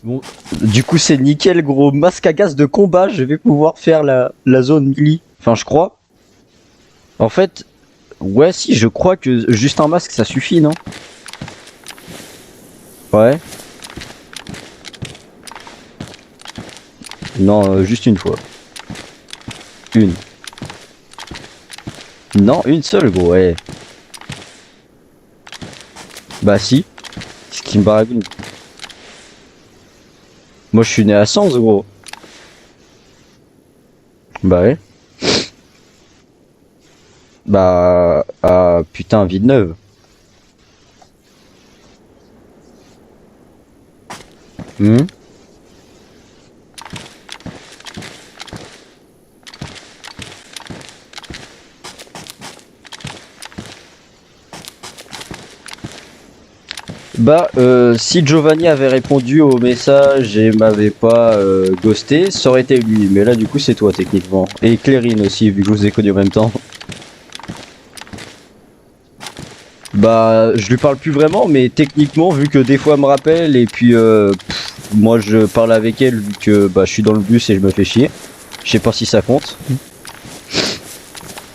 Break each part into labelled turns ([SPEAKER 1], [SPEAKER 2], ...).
[SPEAKER 1] Bon, du coup c'est nickel gros, masque à gaz de combat, je vais pouvoir faire la zone melee. Enfin je crois. En fait, ouais si je crois que juste un masque ça suffit non? Ouais. Non, juste une fois. Une. Non, une seule gros, ouais. Bah si. Ce qui me baragouine. Moi je suis né à Sens gros. Bah ouais. Bah... Ah putain, Villeneuve. Hmm. Bah, si Giovanni avait répondu au message et m'avait pas ghosté, ça aurait été lui. Mais là, du coup, c'est toi, techniquement. Et Clérine aussi, vu que je vous ai connus en même temps. Bah, je lui parle plus vraiment, mais techniquement, vu que des fois elle me rappelle, et puis moi je parle avec elle, vu que bah, je suis dans le bus et je me fais chier. Je sais pas si ça compte.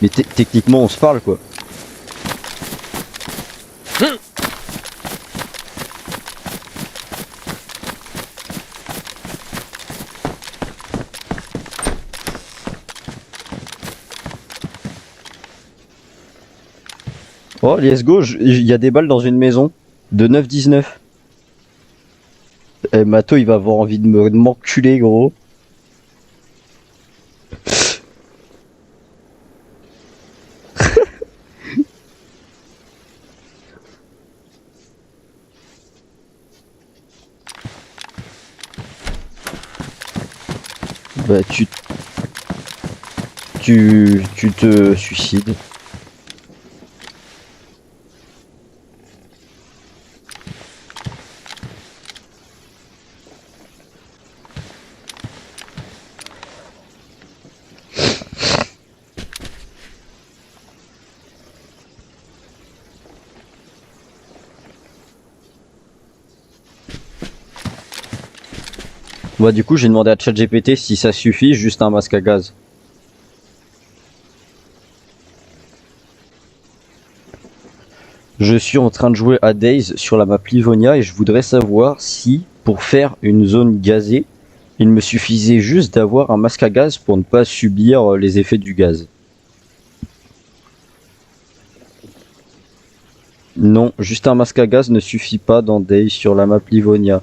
[SPEAKER 1] Mais techniquement, on se parle, quoi. Oh, let's go, il y a des balles dans une maison de 9-19. Et Mato, il va avoir envie de m'enculer, gros. Bah, tu te suicides. Bah, du coup, j'ai demandé à ChatGPT si ça suffit, juste un masque à gaz. Je suis en train de jouer à Days sur la map Livonia et je voudrais savoir si, pour faire une zone gazée, il me suffisait juste d'avoir un masque à gaz pour ne pas subir les effets du gaz. Non, juste un masque à gaz ne suffit pas dans Days sur la map Livonia.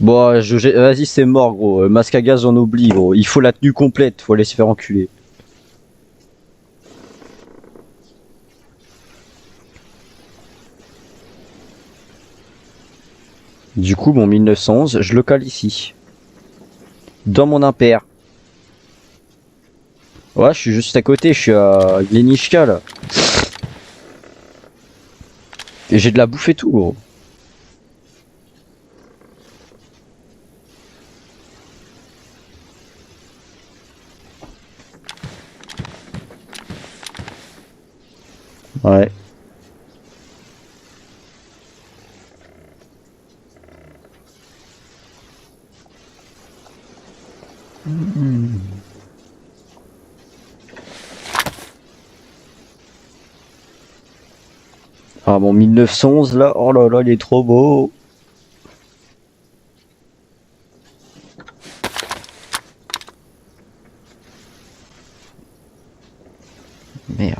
[SPEAKER 1] Bon, vas-y, c'est mort, gros. Masque à gaz, on oublie, gros. Il faut la tenue complète, faut aller se faire enculer. Du coup, mon 1911, je le cale ici. Dans mon impair. Ouais, je suis juste à côté, je suis à Glenishka, là. Et j'ai de la bouffe et tout, gros. Ouais. Ah, mon 1911, là, oh là là, il est trop beau. Merde.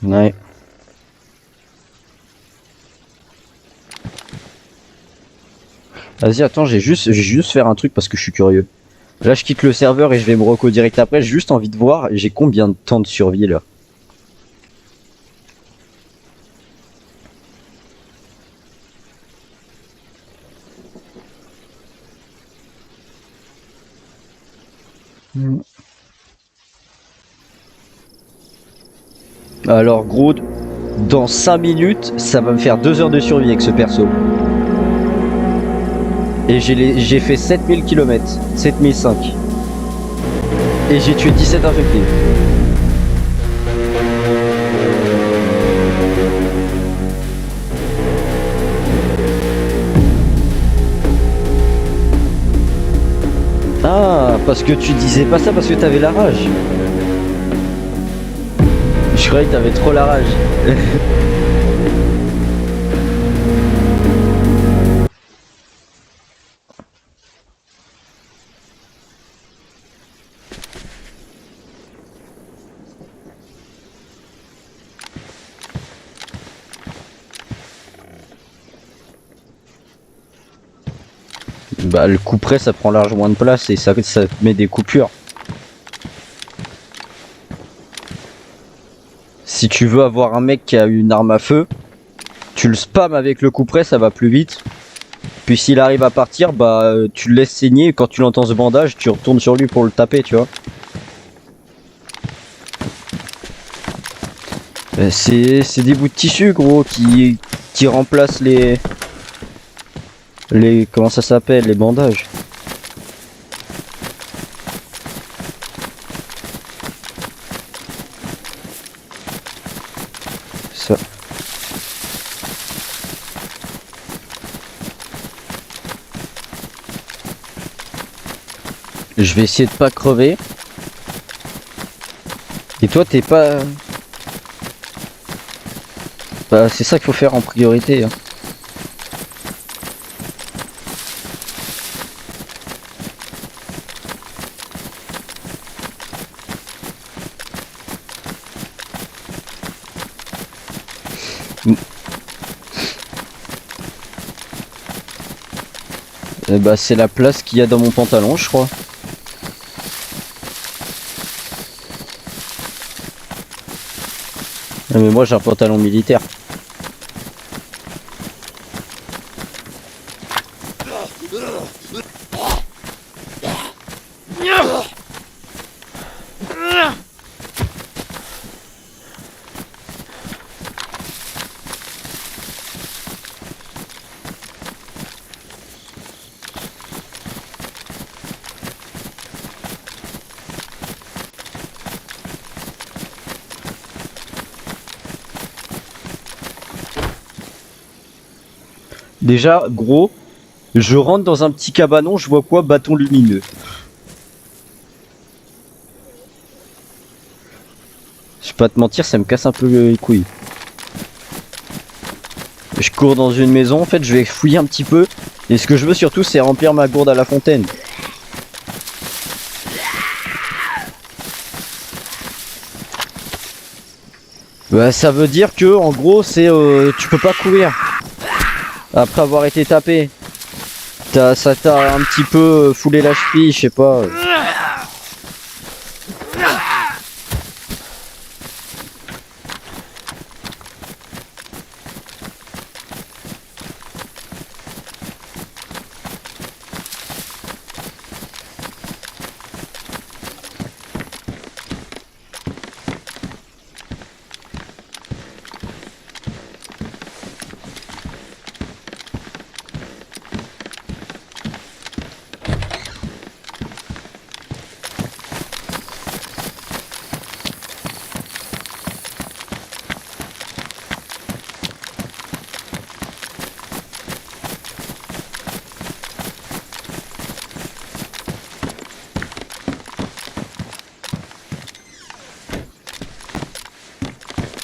[SPEAKER 1] Ouais. Vas-y, attends, j'ai juste faire un truc parce que je suis curieux. Là, je quitte le serveur et je vais me reco direct après. J'ai juste envie de voir, j'ai combien de temps de survie là. Alors, gros, dans 5 minutes, ça va me faire 2 heures de survie avec ce perso. Et j'ai fait 7000 km, 7005. Et j'ai tué 17 infectés. Ah, parce que tu disais pas ça parce que t'avais la rage. Je croyais que t'avais trop la rage. Bah le couperet ça prend largement de place et ça met des coupures. Si tu veux avoir un mec qui a une arme à feu, tu le spams avec le couperet, ça va plus vite. Puis s'il arrive à partir, bah tu le laisses saigner et quand tu l'entends ce bandage, tu retournes sur lui pour le taper, tu vois. C'est des bouts de tissu gros qui remplacent les comment ça s'appelle, les bandages. Ça. Je vais essayer de pas crever. Et toi t'es pas... Bah c'est ça qu'il faut faire en priorité. Hein. Bah c'est la place qu'il y a dans mon pantalon je crois. Ah, mais moi j'ai un pantalon militaire. Déjà gros, je rentre dans un petit cabanon, je vois quoi? Bâton lumineux. Je vais pas te mentir, ça me casse un peu les couilles. Je cours dans une maison, en fait je vais fouiller un petit peu. Et ce que je veux surtout c'est remplir ma gourde à la fontaine. Bah ça veut dire que en gros c'est tu peux pas courir. Après avoir été tapé. Ça t'a un petit peu foulé la cheville, je sais pas.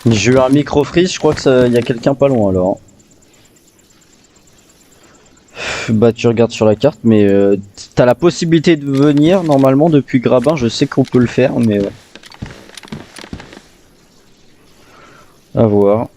[SPEAKER 1] J'ai eu un micro freeze, je crois que y a quelqu'un pas loin alors. Bah tu regardes sur la carte, mais t'as la possibilité de venir normalement depuis Grabin, je sais qu'on peut le faire, mais à voir.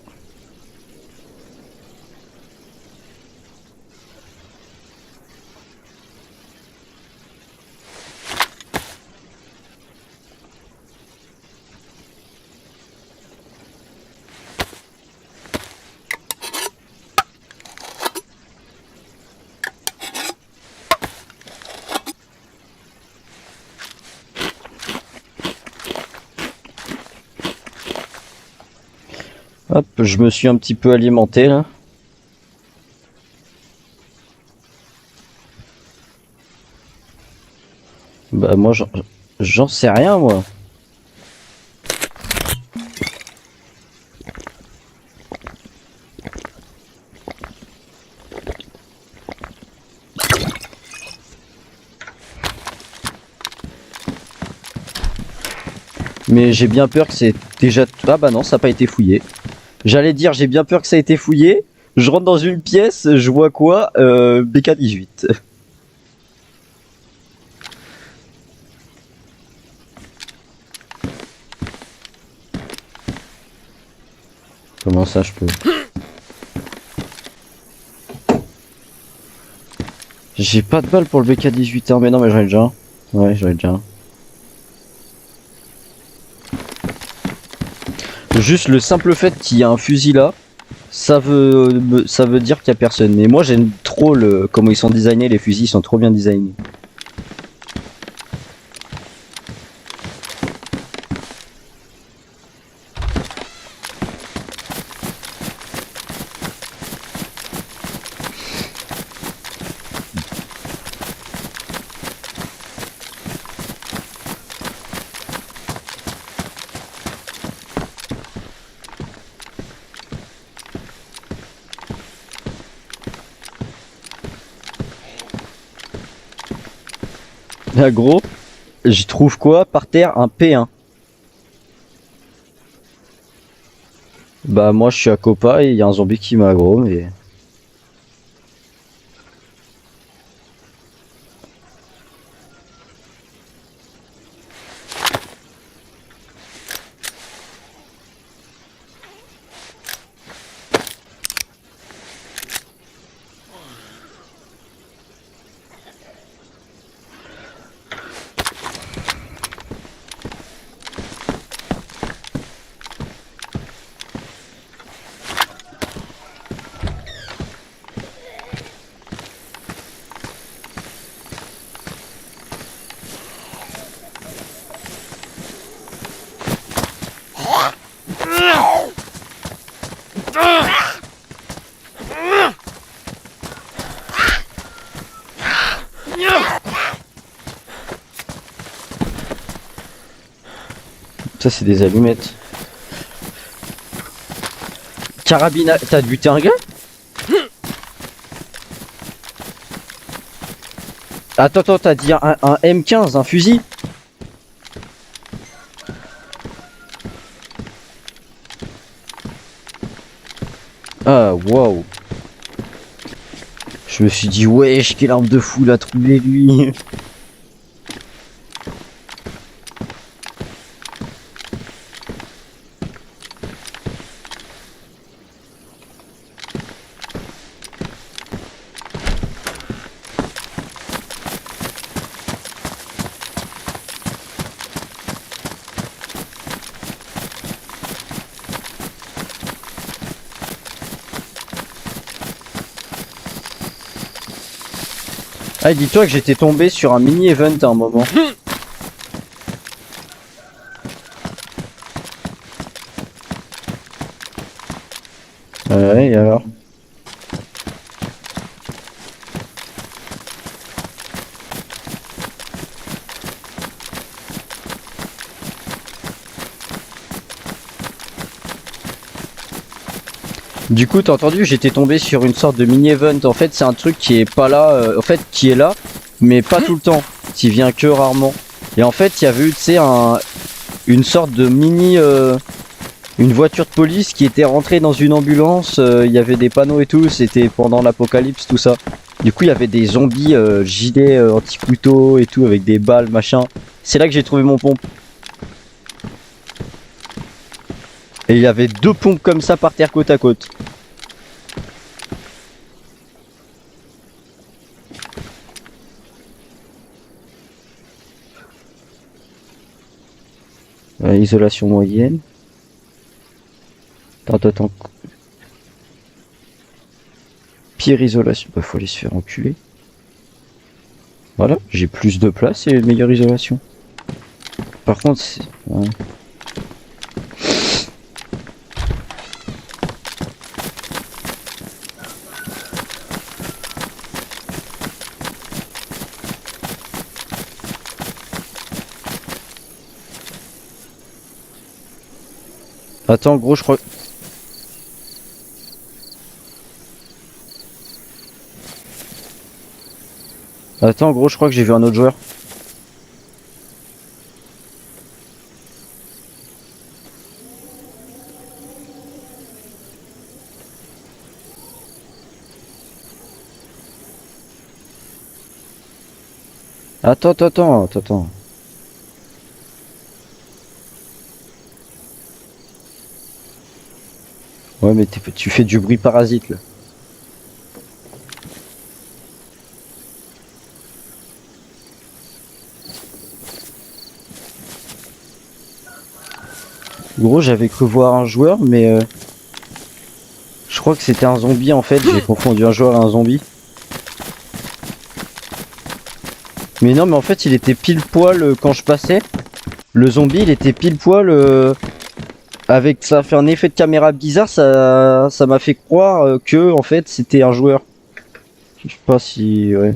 [SPEAKER 1] Hop, je me suis un petit peu alimenté là. Bah moi j'en sais rien moi. Mais j'ai bien peur que c'est déjà... Ah bah non, ça n'a pas été fouillé. J'allais dire, j'ai bien peur que ça ait été fouillé. Je rentre dans une pièce, je vois quoi BK18. Comment ça, je peux... J'ai pas de balle pour le BK18, hein, mais non, mais j'en ai déjà un. Ouais, j'en ai déjà un. Juste le simple fait qu'il y a un fusil là, ça veut dire qu'il y a personne. Mais moi, j'aime trop comment ils sont designés, les fusils, ils sont trop bien designés. Là, gros, j'y trouve quoi par terre? Un P1. Bah, moi, je suis à Copa et il y a un zombie qui m'a aggro, mais... Ça, c'est des allumettes. Carabine, t'as buté un gars? Attends, t'as dit un M15, un fusil? Ah, waouh. Je me suis dit, wesh, quelle arme de fou l'a trouvé lui. Ah, dis-toi que j'étais tombé sur un mini-event à un moment. Ouais, et alors? Du coup, t'as entendu, j'étais tombé sur une sorte de mini-event. En fait, c'est un truc qui est pas là, en fait, qui est là, mais pas tout le temps. Qui vient que rarement. Et en fait, il y avait eu, tu sais, une sorte de une voiture de police qui était rentrée dans une ambulance. Il y avait des panneaux et tout. C'était pendant l'apocalypse, tout ça. Du coup, il y avait des zombies gilets anti-couteau et tout, avec des balles, machin. C'est là que j'ai trouvé mon pompe. Et il y avait deux pompes comme ça par terre côte à côte. Isolation moyenne. Attends. Pire isolation. Bah, faut aller se faire enculer. Voilà, j'ai plus de place et une meilleure isolation. Par contre, ouais. Attends, gros, je crois. Attends, gros, je crois que j'ai vu un autre joueur. Attends. Ouais, mais tu fais du bruit parasite là. Gros, j'avais cru voir un joueur, mais je crois que c'était un zombie en fait. J'ai confondu un joueur et un zombie. Mais non, mais en fait, il était pile poil quand je passais. Le zombie, il était pile poil. Avec ça a fait un effet de caméra bizarre. Ça m'a fait croire que en fait, c'était un joueur. Je sais pas si, ouais.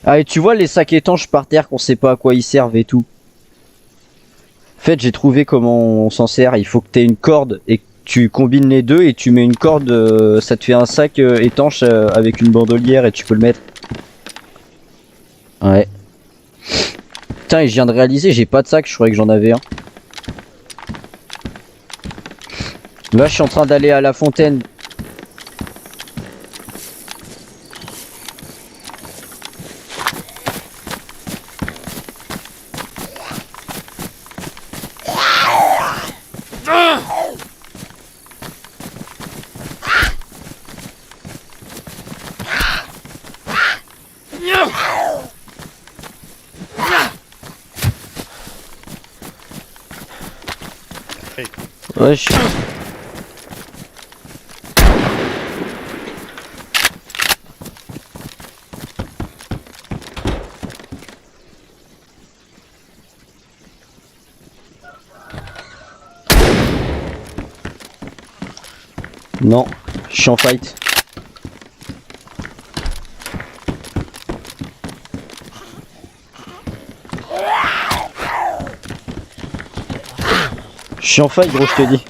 [SPEAKER 1] Ah, et tu vois les sacs étanches par terre qu'on sait pas à quoi ils servent et tout. En fait, j'ai trouvé comment on s'en sert. Il faut que tu aies une corde et que tu combines les deux et tu mets une corde, ça te fait un sac étanche avec une bandolière et tu peux le mettre. Ouais. Putain, et je viens de réaliser, j'ai pas de sac, je croyais que j'en avais un. Là, je suis en train d'aller à la fontaine. Ouais, je suis... Non, je suis en fight. Je suis en fight, gros, je te dis.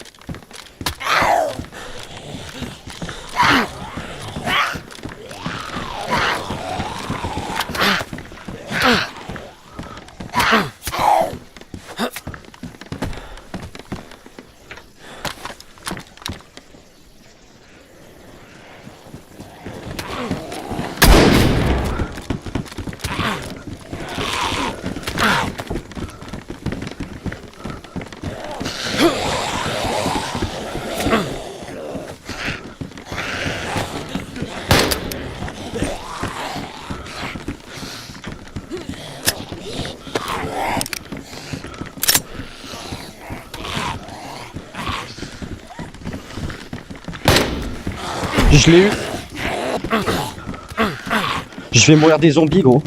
[SPEAKER 1] Je l'ai eu. Je vais mourir des zombies, gros.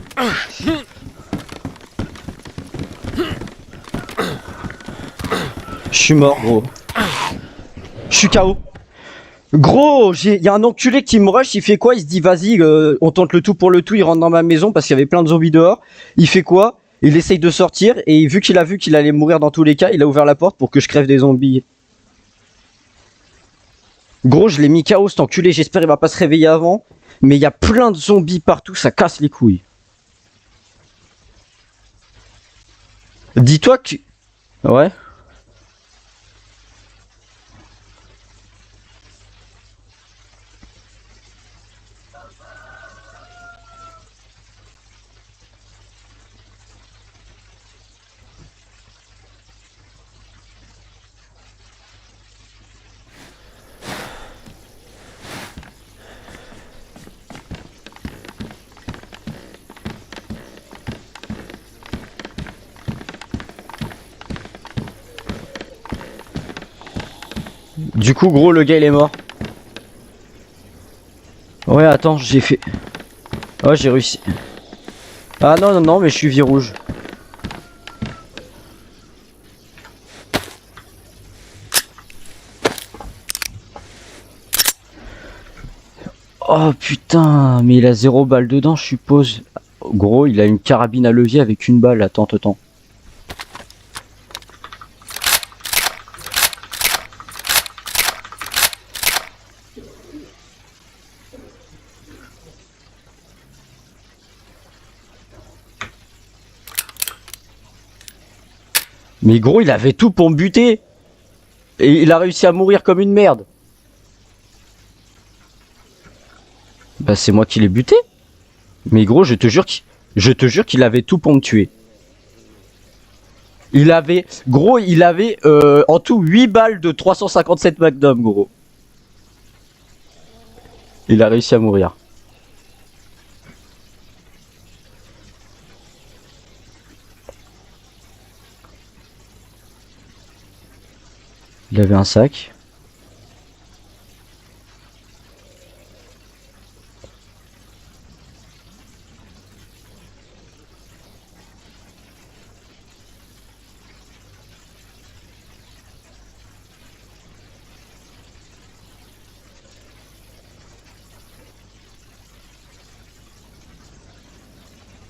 [SPEAKER 1] Je suis mort, gros. Je suis KO. Gros, il y a un enculé qui me rush, il fait quoi? Il se dit vas-y, on tente le tout pour le tout, il rentre dans ma maison parce qu'il y avait plein de zombies dehors. Il fait quoi? Il essaye de sortir et vu qu'il allait mourir dans tous les cas, il a ouvert la porte pour que je crève des zombies. Gros, je l'ai mis KO cet enculé, j'espère il va pas se réveiller avant. Mais il y a plein de zombies partout, ça casse les couilles. Dis-toi que... Ouais. Du coup, gros, le gars il est mort. Ouais, attends, j'ai fait... Oh, j'ai réussi. Ah non, mais je suis vie rouge. Oh putain, mais il a 0 balle dedans, je suppose. Gros, il a une carabine à levier avec une balle. Attends. Mais gros, il avait tout pour me buter. Et il a réussi à mourir comme une merde. Bah c'est moi qui l'ai buté. Mais gros, je te jure qu'il avait tout pour me tuer. Il avait en tout 8 balles de 357 Magnum, gros. Il a réussi à mourir. Il avait un sac.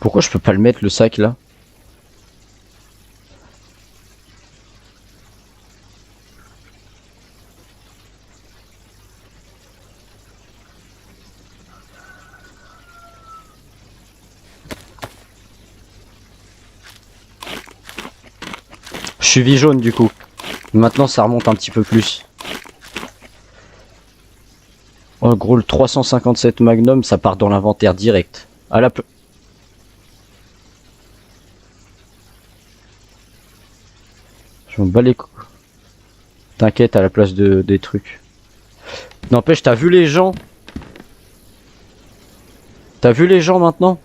[SPEAKER 1] Pourquoi je peux pas le mettre le sac là? Je suis vie jaune du coup. Maintenant ça remonte un petit peu plus. Oh gros, le 357 Magnum ça part dans l'inventaire direct. À la je m'en bats les couilles. T'inquiète à la place des trucs. N'empêche, t'as vu les gens? T'as vu les gens maintenant?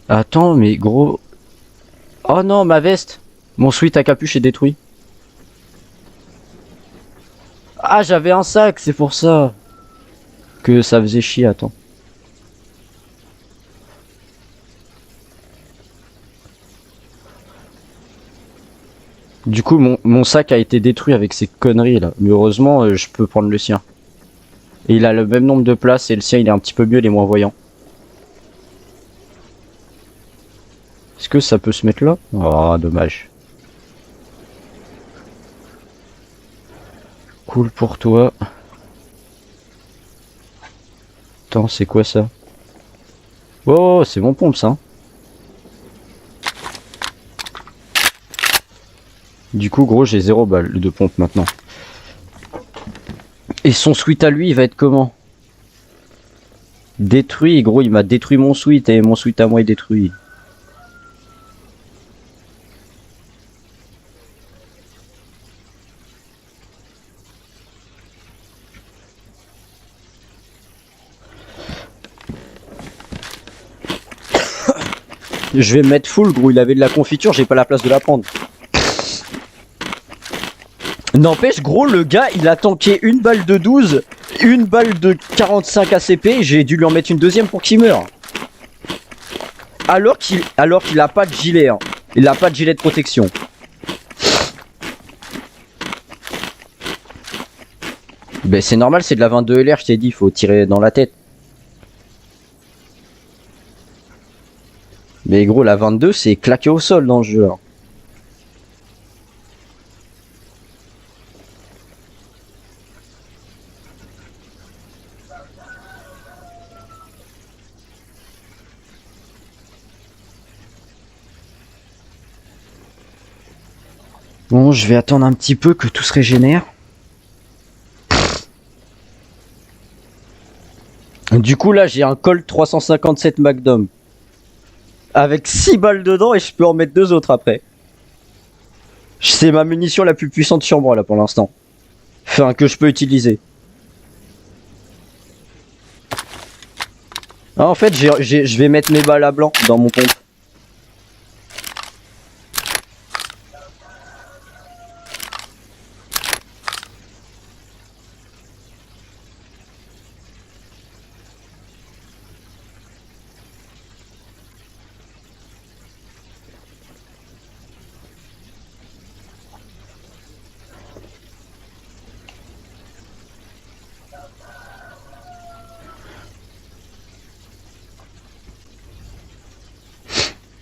[SPEAKER 1] Attends, mais gros... Oh non, ma veste! Mon sweat à capuche est détruit. Ah, j'avais un sac, c'est pour ça que ça faisait chier, attends. Du coup, mon sac a été détruit avec ces conneries là. Mais heureusement, je peux prendre le sien. Et il a le même nombre de places et le sien il est un petit peu mieux, il est moins voyant. Est-ce que ça peut se mettre là? Oh, dommage. Cool pour toi. Attends, c'est quoi ça? Oh, c'est mon pompe ça. Du coup, gros, j'ai 0 balles de pompe maintenant. Et son sweat à lui, il va être comment? Détruit, gros, il m'a détruit mon sweat et mon sweat à moi est détruit. Je vais me mettre full, gros, il avait de la confiture, j'ai pas la place de la prendre. N'empêche, gros, le gars, il a tanké une balle de 12, une balle de 45 ACP, j'ai dû lui en mettre une deuxième pour qu'il meure. Alors qu'il a pas de gilet, hein. Il a pas de gilet de protection. Ben c'est normal, c'est de la 22 LR, je t'ai dit, faut tirer dans la tête. Mais gros, la 22, c'est claqué au sol dans le jeu, hein. Bon, je vais attendre un petit peu que tout se régénère. Du coup, là, j'ai un Colt 357 Magnum. Avec 6 balles dedans et je peux en mettre 2 autres après. C'est ma munition la plus puissante sur moi, là, pour l'instant. Enfin, que je peux utiliser. Ah, en fait, je vais mettre mes balles à blanc dans mon pompe.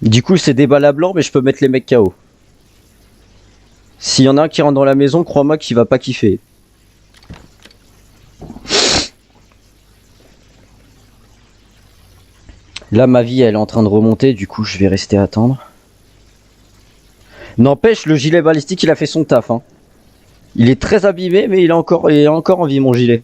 [SPEAKER 1] Du coup, c'est des balles à blanc, mais je peux mettre les mecs KO. S'il y en a un qui rentre dans la maison, crois-moi qu'il va pas kiffer. Là, ma vie, elle est en train de remonter, du coup, je vais rester attendre. N'empêche, le gilet balistique, il a fait son taf. Hein. Il est très abîmé, mais il est encore en vie, mon gilet.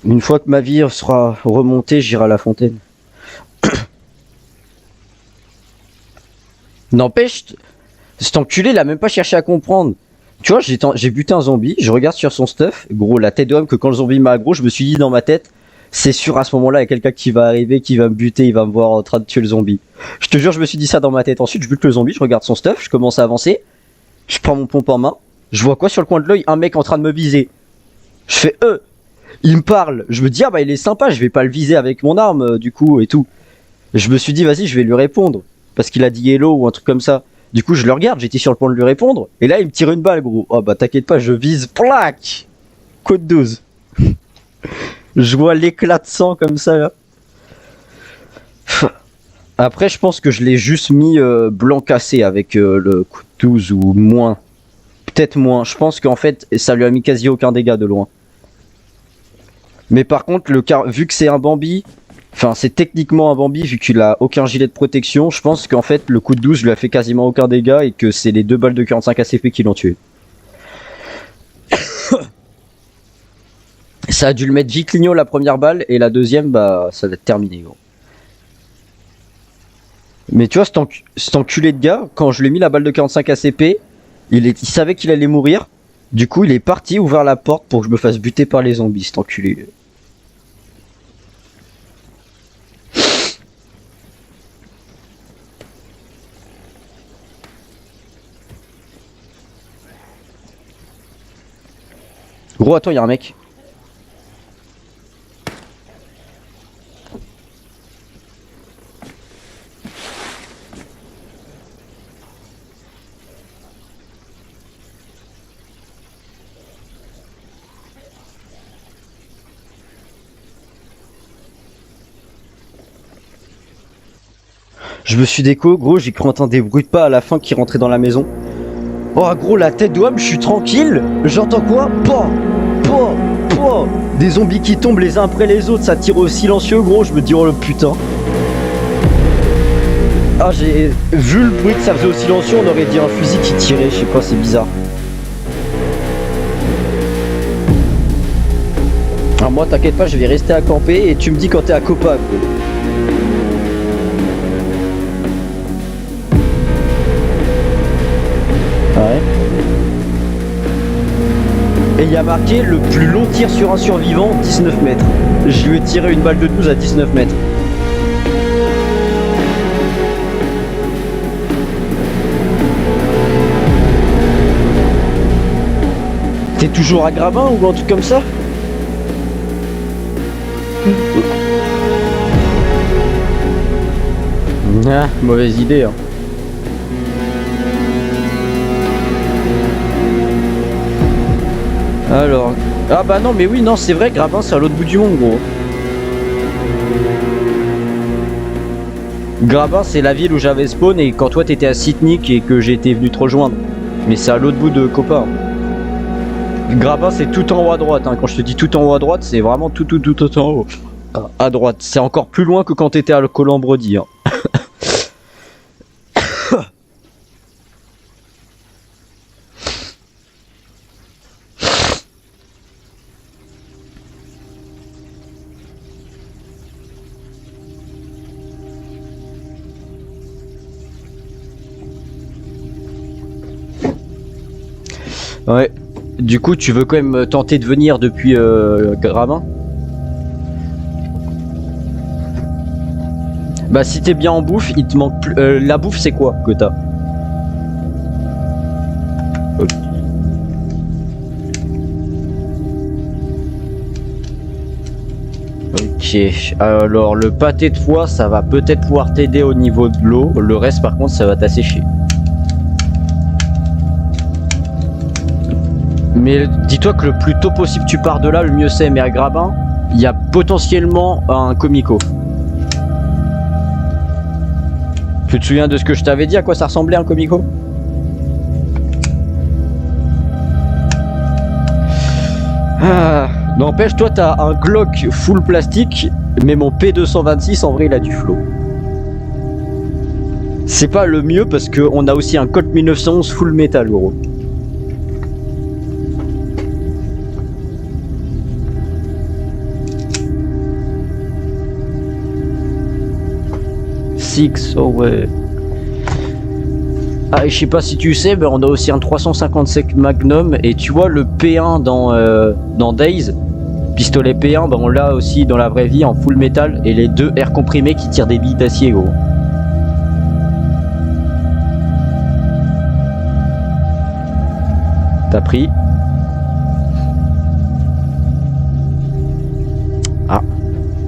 [SPEAKER 1] Une fois que ma vie sera remontée, j'irai à la fontaine. N'empêche, cet enculé, il a même pas cherché à comprendre. Tu vois, j'ai buté un zombie, je regarde sur son stuff, gros, la tête d'homme que quand le zombie m'a aggro, je me suis dit dans ma tête, c'est sûr à ce moment-là, il y a quelqu'un qui va arriver, qui va me buter, il va me voir en train de tuer le zombie. Je te jure, je me suis dit ça dans ma tête. Ensuite, je bute le zombie, je regarde son stuff, je commence à avancer, je prends mon pompe en main, je vois quoi sur le coin de l'œil, un mec en train de me viser. Je fais il me parle, je me dis ah bah il est sympa, je vais pas le viser avec mon arme du coup et tout. Je me suis dit vas-y je vais lui répondre parce qu'il a dit hello ou un truc comme ça. Du coup je le regarde, j'étais sur le point de lui répondre et là il me tire une balle gros. Oh bah t'inquiète pas, je vise plaque. Code 12. Je vois l'éclat de sang comme ça là. Après je pense que je l'ai juste mis blanc cassé avec le coup de 12 ou moins. Peut-être moins, je pense qu'en fait ça lui a mis quasi aucun dégât de loin. Mais par contre, vu que c'est un Bambi, enfin c'est techniquement un Bambi vu qu'il a aucun gilet de protection, je pense qu'en fait le coup de 12 lui a fait quasiment aucun dégât et que c'est les 2 balles de 45 ACP qui l'ont tué. Ça a dû le mettre Vicligno la première balle et la deuxième bah ça va être terminé gros. Mais tu vois cet enculé de gars, quand je lui ai mis la balle de 45 ACP, il savait qu'il allait mourir. Du coup il est parti ouvrir la porte pour que je me fasse buter par les zombies, cet enculé. Gros, attends, y'a un mec. Je me suis déco, gros, j'ai cru entendre des bruits de pas à la fin qui rentraient dans la maison. Oh gros, la tête d'homme, je suis tranquille. J'entends quoi? Pas. Des zombies qui tombent les uns après les autres, ça tire au silencieux gros, je me dis oh le putain. Ah j'ai vu le bruit que ça faisait au silencieux, on aurait dit un fusil qui tirait, je sais pas, c'est bizarre. Alors moi t'inquiète pas, je vais rester à camper et tu me dis quand t'es à Copa gros. Ouais. Et il y a marqué le plus long tir sur un survivant, 19 mètres. Je lui ai tiré une balle de 12 à 19 mètres. T'es toujours à Grabin ou un truc comme ça? Ah, mauvaise idée hein. Alors, ah bah non mais oui non c'est vrai, Grabin c'est à l'autre bout du monde gros. Grabin c'est la ville où j'avais spawn et quand toi t'étais à Sitnik et que j'étais venu te rejoindre. Mais c'est à l'autre bout de Copa. Grabin c'est tout en haut à droite hein. Quand je te dis tout en haut à droite c'est vraiment tout en haut. À droite, c'est encore plus loin que quand t'étais à Colombredi hein. Ouais. Du coup, tu veux quand même tenter de venir depuis Grabin? Bah si t'es bien en bouffe, il te manque plus... la bouffe c'est quoi que t'as? Ok, alors le pâté de foie ça va peut-être pouvoir t'aider au niveau de l'eau, le reste par contre ça va t'assécher. Mais dis-toi que le plus tôt possible tu pars de là, le mieux c'est, mais à Grabin, il y a potentiellement un comico. Tu te souviens de ce que je t'avais dit, à quoi ça ressemblait un comico? Ah, n'empêche, toi t'as un Glock full plastique, mais mon P226 en vrai il a du flow. C'est pas le mieux parce qu'on a aussi un Colt 1911 full métal, gros. Six, oh ouais. Ah, et je sais pas si tu sais, mais on a aussi un 357 Magnum, et tu vois le P1 dans Days, pistolet P1, bah on l'a aussi dans la vraie vie en full métal, et les deux airs comprimés qui tirent des billes d'acier, gros. T'as pris. Ah,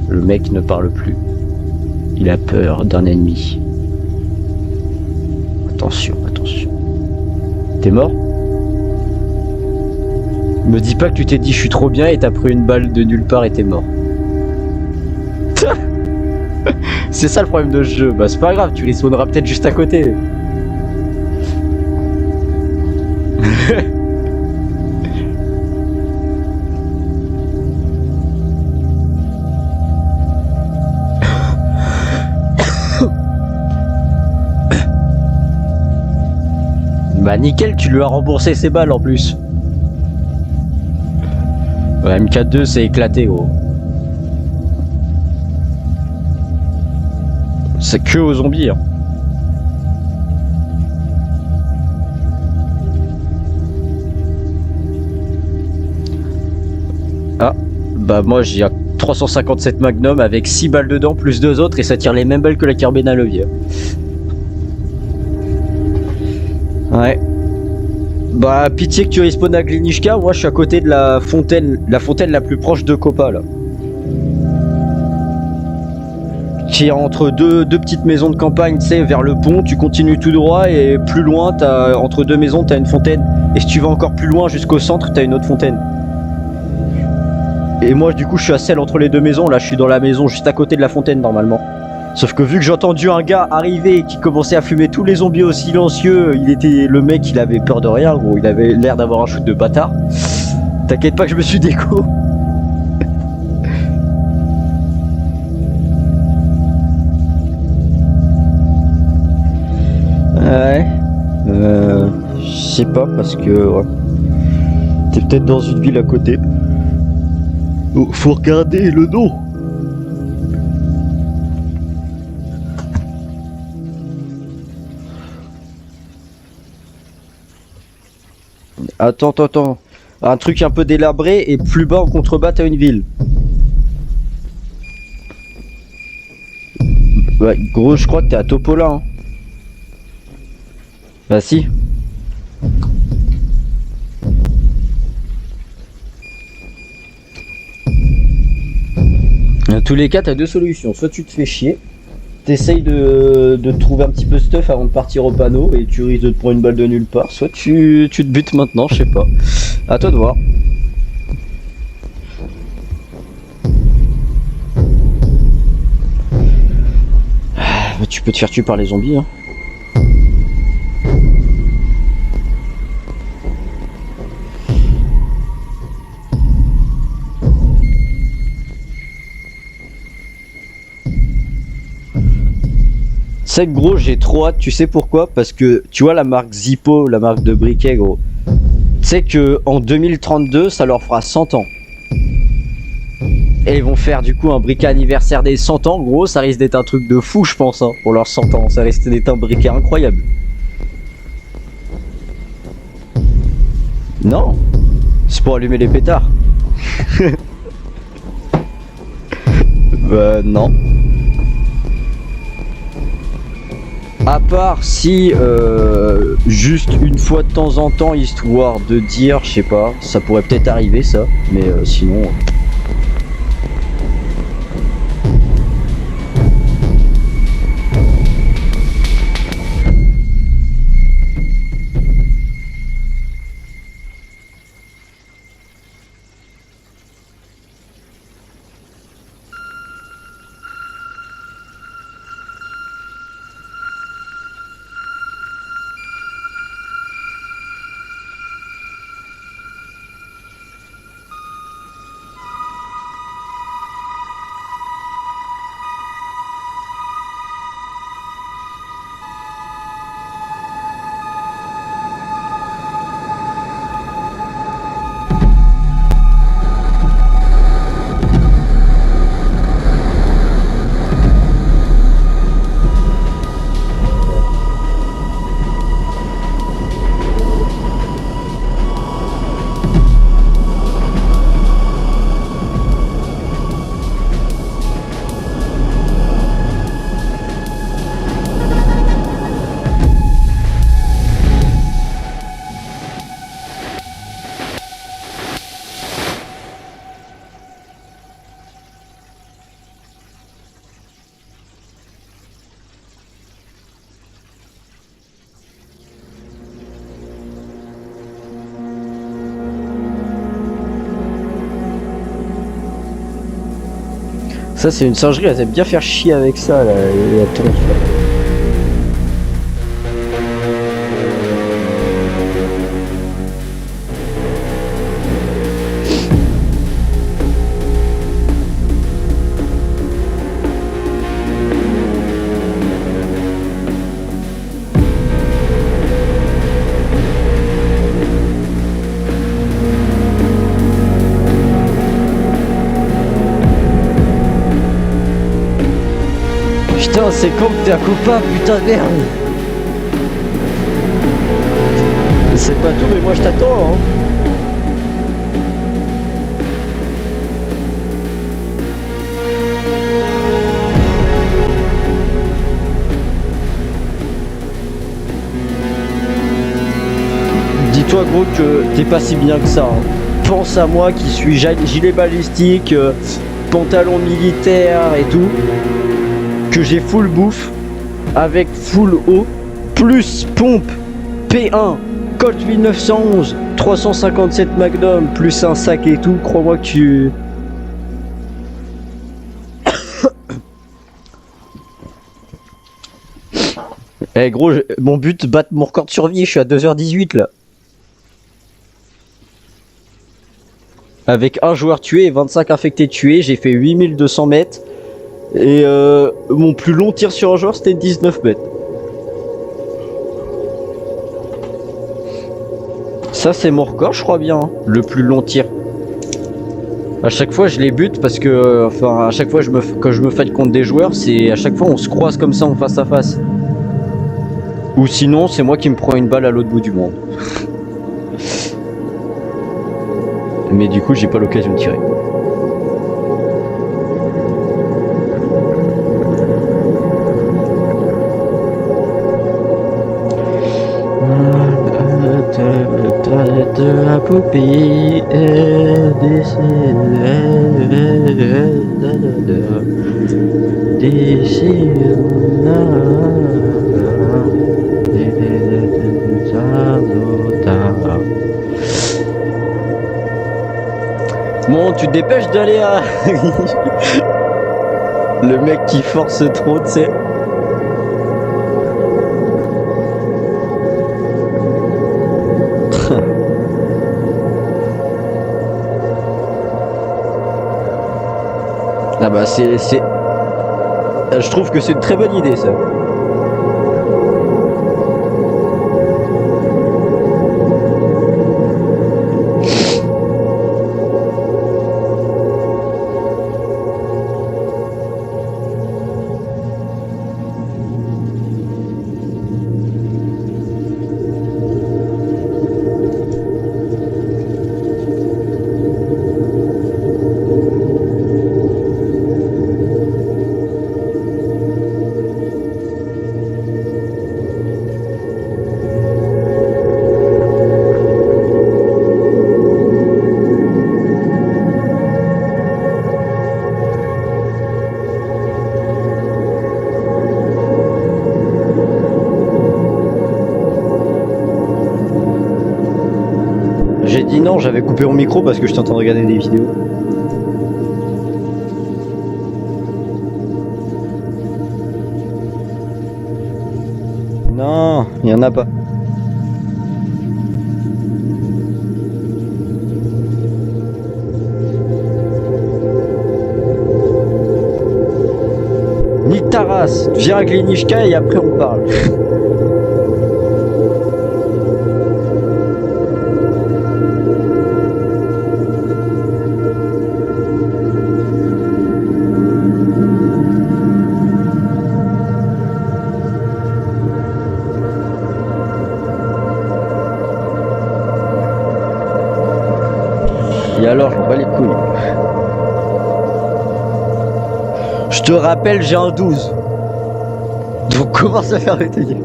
[SPEAKER 1] le mec ne parle plus. Il a peur d'un ennemi. Attention, attention. T'es mort? Me dis pas que tu t'es dit je suis trop bien et t'as pris une balle de nulle part et t'es mort. C'est ça le problème de ce jeu. Bah c'est pas grave, tu respawneras peut-être juste à côté. Bah nickel, tu lui as remboursé ses balles en plus. Ouais, MK2 c'est éclaté, gros. C'est que aux zombies, hein. Ah, bah moi j'ai un 357 Magnum avec 6 balles dedans plus 2 autres et ça tire les mêmes balles que la carbine à levier. Ouais. Bah pitié que tu respawnes à Glinishka, moi je suis à côté de la fontaine la plus proche de Kopa là. Qui est entre deux petites maisons de campagne, tu sais, vers le pont, tu continues tout droit et plus loin, entre deux maisons, t'as une fontaine. Et si tu vas encore plus loin jusqu'au centre, t'as une autre fontaine. Et moi du coup je suis à celle entre les deux maisons, là je suis dans la maison juste à côté de la fontaine normalement. Sauf que vu que j'ai entendu un gars arriver qui commençait à fumer tous les zombies au silencieux, le mec il avait peur de rien gros, il avait l'air d'avoir un shoot de bâtard. T'inquiète pas que je me suis déco. Ouais. Je sais pas parce que ouais. T'es peut-être dans une ville à côté. Oh, faut regarder le nom. Attends. Un truc un peu délabré et plus bas en contrebas t'as une ville. Ouais, gros, je crois que t'es à Topola. Hein. Bah si. Dans tous les cas, t'as deux solutions. Soit tu te fais chier, t'essayes de trouver un petit peu stuff avant de partir au panneau et tu risques de te prendre une balle de nulle part. Soit tu te butes maintenant, je sais pas. À toi de voir. Tu peux te faire tuer par les zombies. Hein. C'est gros, j'ai trop hâte, tu sais pourquoi? Parce que tu vois la marque Zippo, la marque de briquet gros. Tu sais que en 2032, ça leur fera 100 ans. Et ils vont faire du coup un briquet anniversaire des 100 ans, gros, ça risque d'être un truc de fou je pense, hein, pour leurs 100 ans, ça risque d'être un briquet incroyable. Non, c'est pour allumer les pétards. Bah non. À part si juste une fois de temps en temps, histoire de dire, je sais pas, ça pourrait peut-être arriver ça, mais sinon... Ça c'est une singerie, elle aime bien faire chier avec ça là, la tonte, là. Putain, c'est quand que t'es un copain, putain de merde. C'est pas tout, mais moi je t'attends, hein. Dis-toi gros que t'es pas si bien que ça, hein. Pense à moi qui suis gilet balistique, pantalon militaire et tout, que j'ai full bouffe, avec full eau, plus pompe P1, Colt 1911, 357 Magnum, plus un sac et tout, crois-moi que tu... Eh gros, mon but, battre mon record de survie, je suis à 2h18 là. Avec un joueur tué et 25 infectés tués, j'ai fait 8200 mètres. Et mon plus long tir sur un joueur, c'était 19 mètres. Ça, c'est mon record, je crois bien, hein, le plus long tir. À chaque fois, je les bute parce que, enfin, à chaque fois, quand je me fight contre des joueurs, c'est à chaque fois, on se croise comme ça en face à face. Ou sinon, c'est moi qui me prends une balle à l'autre bout du monde. Mais du coup, j'ai pas l'occasion de tirer. De la poupée Bon, tu te dépêches d'aller à... Le mec qui force trop, tu sais. Ah bah c'est... Je trouve que c'est une très bonne idée ça. J'ai dit non, j'avais coupé mon micro parce que je t'entends regarder des vidéos. Non, il y en a pas. Nique ta race, viens à Glenishka et après on parle. Et alors, je m'en bats les couilles. Je te rappelle, j'ai un 12. Donc commence à faire ta gueule.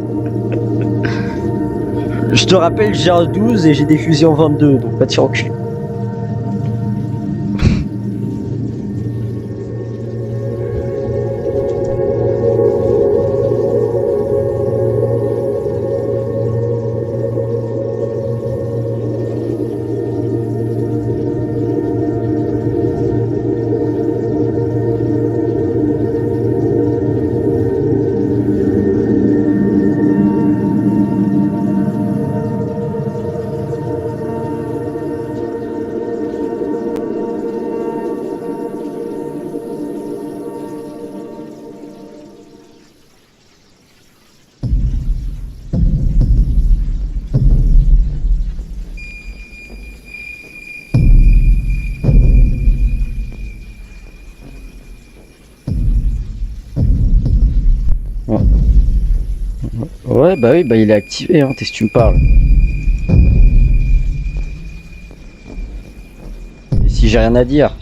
[SPEAKER 1] Je te rappelle, j'ai un 12 et j'ai des fusils en 22, donc pas de tirer au cul. Ouais, bah oui, bah il est activé, hein, qu'est-ce que tu me parles? Et si j'ai rien à dire?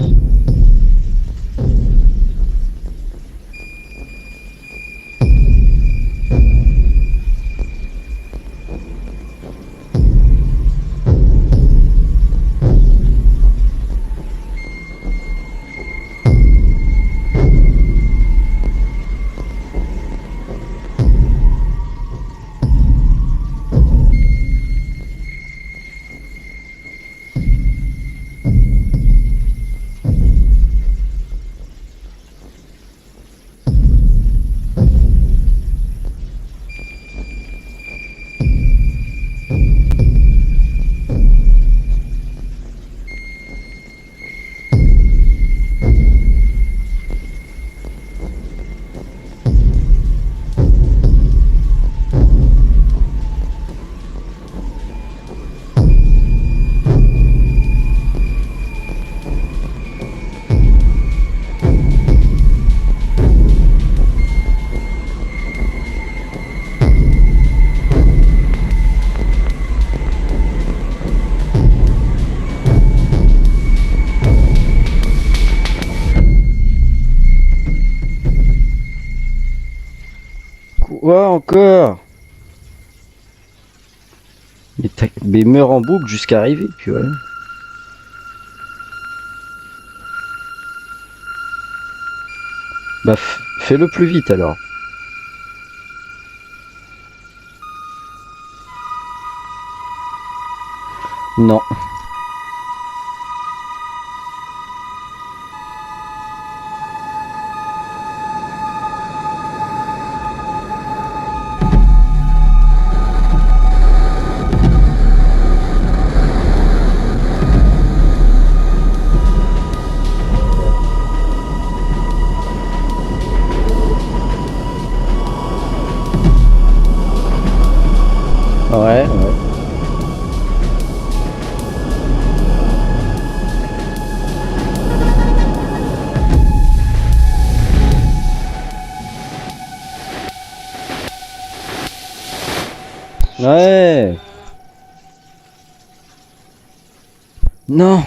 [SPEAKER 1] Quoi encore? Mais meurs en boucle jusqu'à arriver, puis ouais. Bah fais-le plus vite alors. Non. Ouais, ouais. Ouais. Non.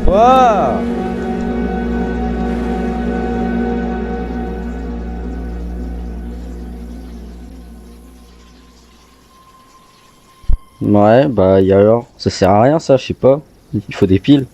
[SPEAKER 1] Ouah. Ouais, bah et alors? Ça sert à rien ça, je sais pas. Il faut des piles.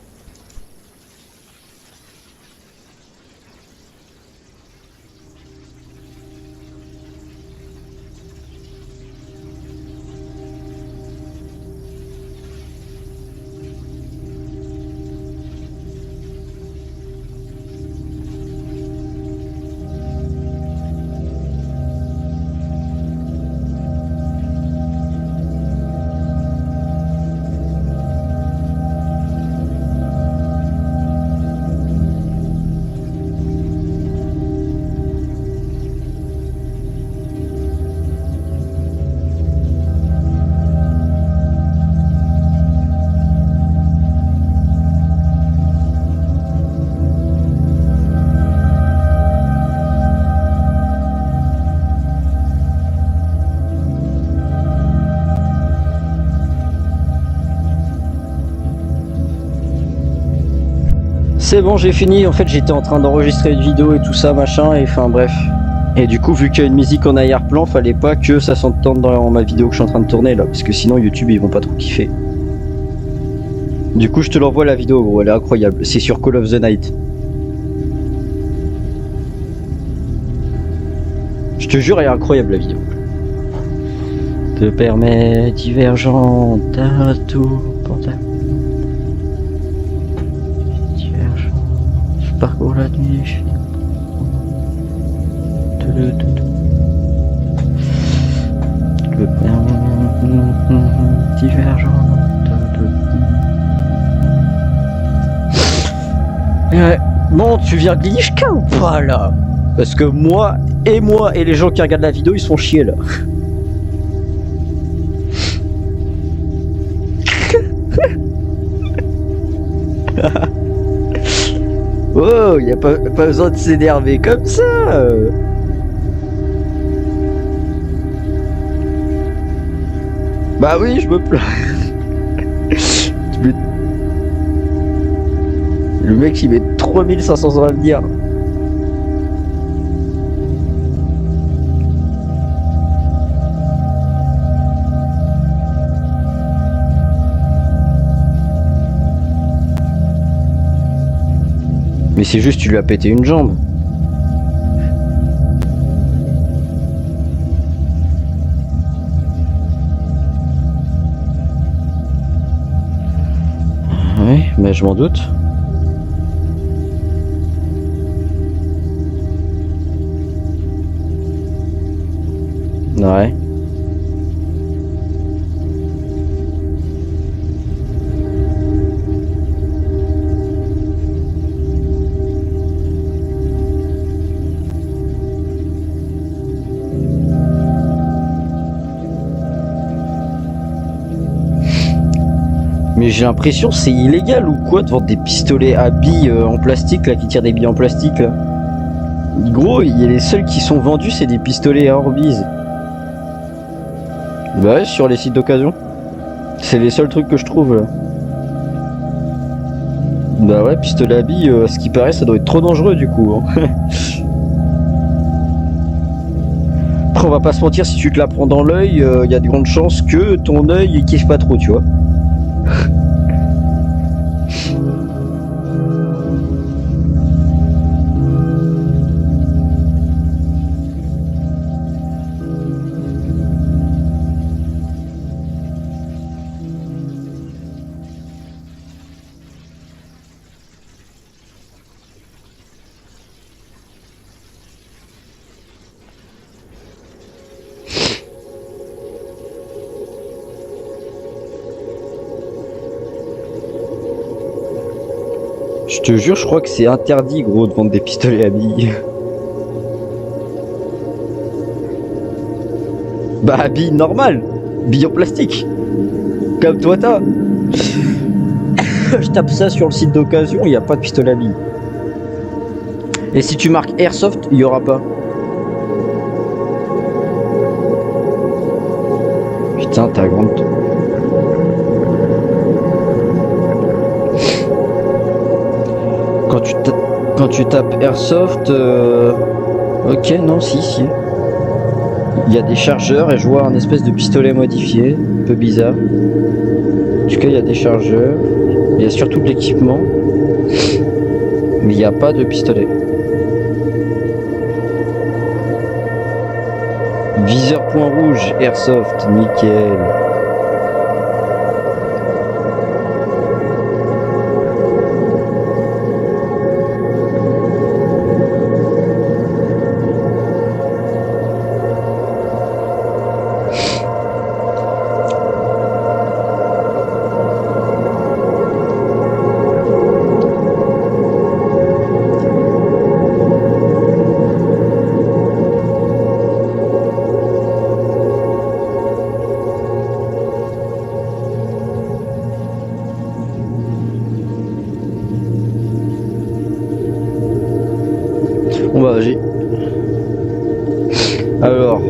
[SPEAKER 1] C'est bon, j'ai fini. En fait, j'étais en train d'enregistrer une vidéo et tout ça, machin, et enfin bref. Et du coup, vu qu'il y a une musique en arrière-plan, fallait pas que ça s'entende dans ma vidéo que je suis en train de tourner là, parce que sinon YouTube ils vont pas trop kiffer. Du coup, je te l'envoie la vidéo, gros, elle est incroyable. C'est sur Call of the Night. Je te jure, elle est incroyable la vidéo. Te permet divergente à tout portable. Divergente, je parcours la nuit, je suis. Te permet divergente. Ouais. Bon, tu viens glitchka ou pas là? Parce que moi et les gens qui regardent la vidéo, ils se font chier là. Oh, y a pas besoin de s'énerver comme ça. Bah oui, je me plains. Le mec il met 3500 ans à le dire. Mais c'est juste tu lui as pété une jambe. Oui, mais je m'en doute. Ouais. Mais j'ai l'impression c'est illégal ou quoi de vendre des pistolets à billes en plastique là qui tirent des billes en plastique là. Gros, il y a les seuls qui sont vendus c'est des pistolets à Orbiz. Bah ouais, sur les sites d'occasion. C'est les seuls trucs que je trouve là. Bah ouais, pistolet à billes, à ce qui paraît ça doit être trop dangereux du coup. Hein. Après on va pas se mentir, si tu te la prends dans l'œil, y a de grandes chances que ton œil il kiffe pas trop, tu vois. Je te jure, je crois que c'est interdit, gros, de vendre des pistolets à billes. Bah, à billes normales. Billes en plastique. Comme toi, t'as. Je tape ça sur le site d'occasion, il n'y a pas de pistolet à billes. Et si tu marques Airsoft, il n'y aura pas. Putain, t'as grande... Quand tu tapes Airsoft, ok, non, si. Il y a des chargeurs et je vois un espèce de pistolet modifié, un peu bizarre. En tout cas, il y a des chargeurs, il y a surtout de l'équipement, mais il n'y a pas de pistolet. Viseur point rouge, Airsoft, nickel. Bon bah vas-y. Alors.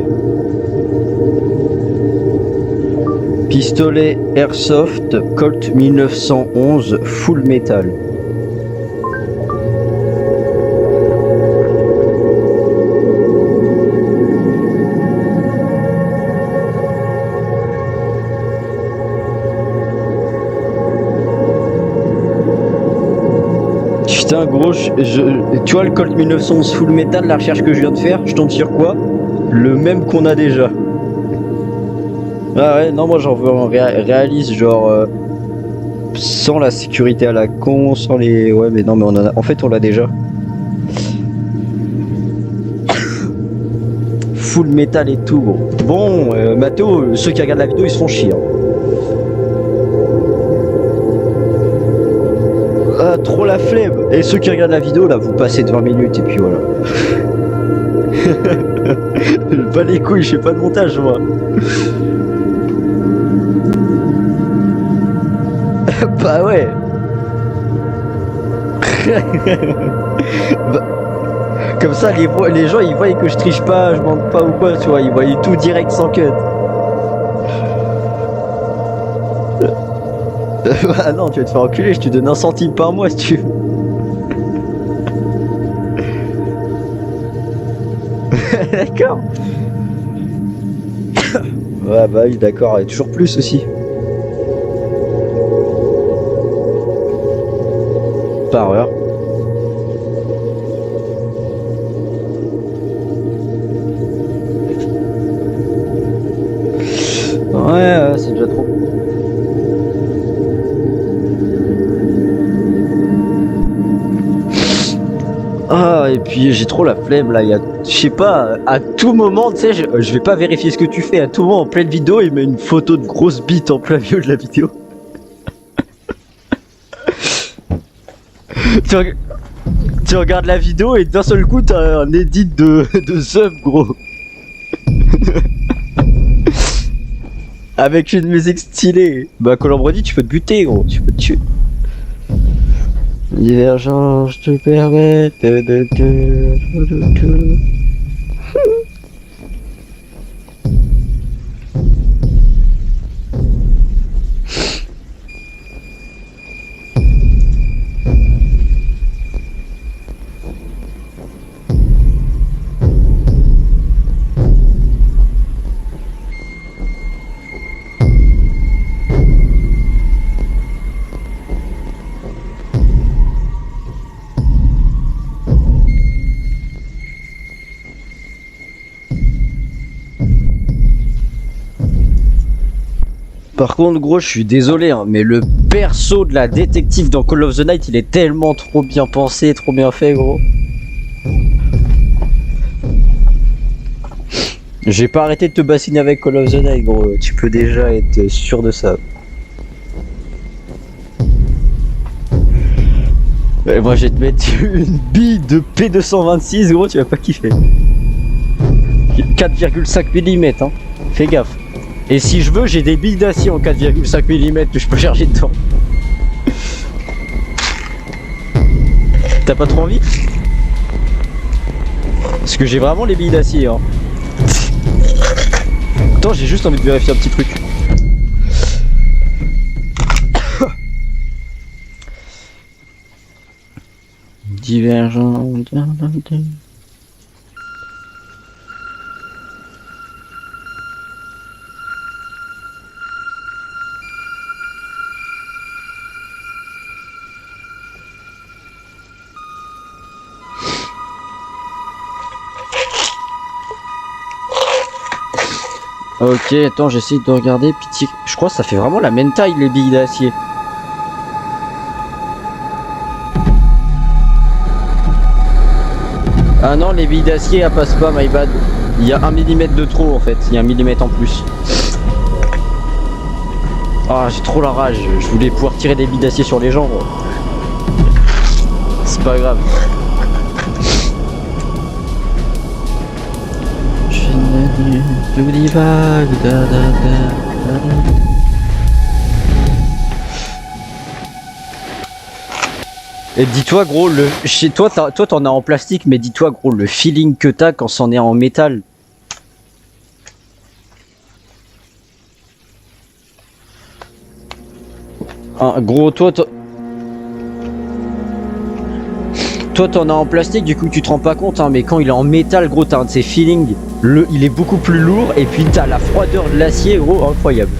[SPEAKER 1] Pistolet Airsoft Colt 1911 Full Metal. Putain gros, tu vois le Colt 1911 Full Metal, la recherche que je viens de faire, je tombe sur quoi? Le même qu'on a déjà. Ah ouais, non moi j'en veux un réaliste, genre sans la sécurité à la con, sans les... Ouais mais non mais en fait on l'a déjà. Full Metal et tout gros. Bon, Mathéo, ceux qui regardent la vidéo ils se font chier. Hein. Ah, trop la flemme. Et ceux qui regardent la vidéo là, vous passez de 20 minutes et puis voilà. Pas les couilles, je fais pas de montage moi. Bah ouais. Bah, comme ça les gens ils voient que je triche pas, je manque pas ou quoi, tu vois, ils voient tout direct sans cut. Ah non, tu vas te faire enculer, je te donne 1 centime par mois si tu veux. D'accord. Ouais bah oui d'accord, et toujours plus aussi. Par heure. Ouais, c'est déjà trop. Ah, et puis j'ai trop la flemme là, il y a, je sais pas, à tout moment, tu sais, je vais pas vérifier ce que tu fais, à tout moment en pleine vidéo, il met une photo de grosse bite en plein milieu de la vidéo. tu, tu regardes la vidéo et d'un seul coup t'as un edit de sub gros. Avec une musique stylée. Bah Colombredi tu peux te buter gros, tu peux te tuer. Divergence te permet de. Par contre gros je suis désolé hein, mais le perso de la détective dans Call of the Night il est tellement trop bien pensé, trop bien fait gros. J'ai pas arrêté de te bassiner avec Call of the Night gros, tu peux déjà être sûr de ça. Et moi je vais te mettre une bille de P226 gros, tu vas pas kiffer. 4,5 mm hein, fais gaffe. Et si je veux, j'ai des billes d'acier en 4,5 mm que je peux charger dedans. T'as pas trop envie? Parce que j'ai vraiment les billes d'acier hein. Attends, j'ai juste envie de vérifier un petit truc. Divergent. Ok, attends, j'essaie de regarder. Pitié, je crois que ça fait vraiment la même taille les billes d'acier. Ah non, les billes d'acier elles passent pas, my bad. Il y a 1 mm de trop en fait, il y a 1 mm en plus. Ah, j'ai trop la rage, je voulais pouvoir tirer des billes d'acier sur les gens. C'est pas grave. Et dis-toi gros, chez toi t'en as en plastique, mais dis-toi gros le feeling que t'as quand c'en est en métal. Ah, gros toi t'en as en plastique, du coup tu te rends pas compte hein, mais quand il est en métal gros t'as un de ces feelings, il est beaucoup plus lourd et puis t'as la froideur de l'acier gros, incroyable.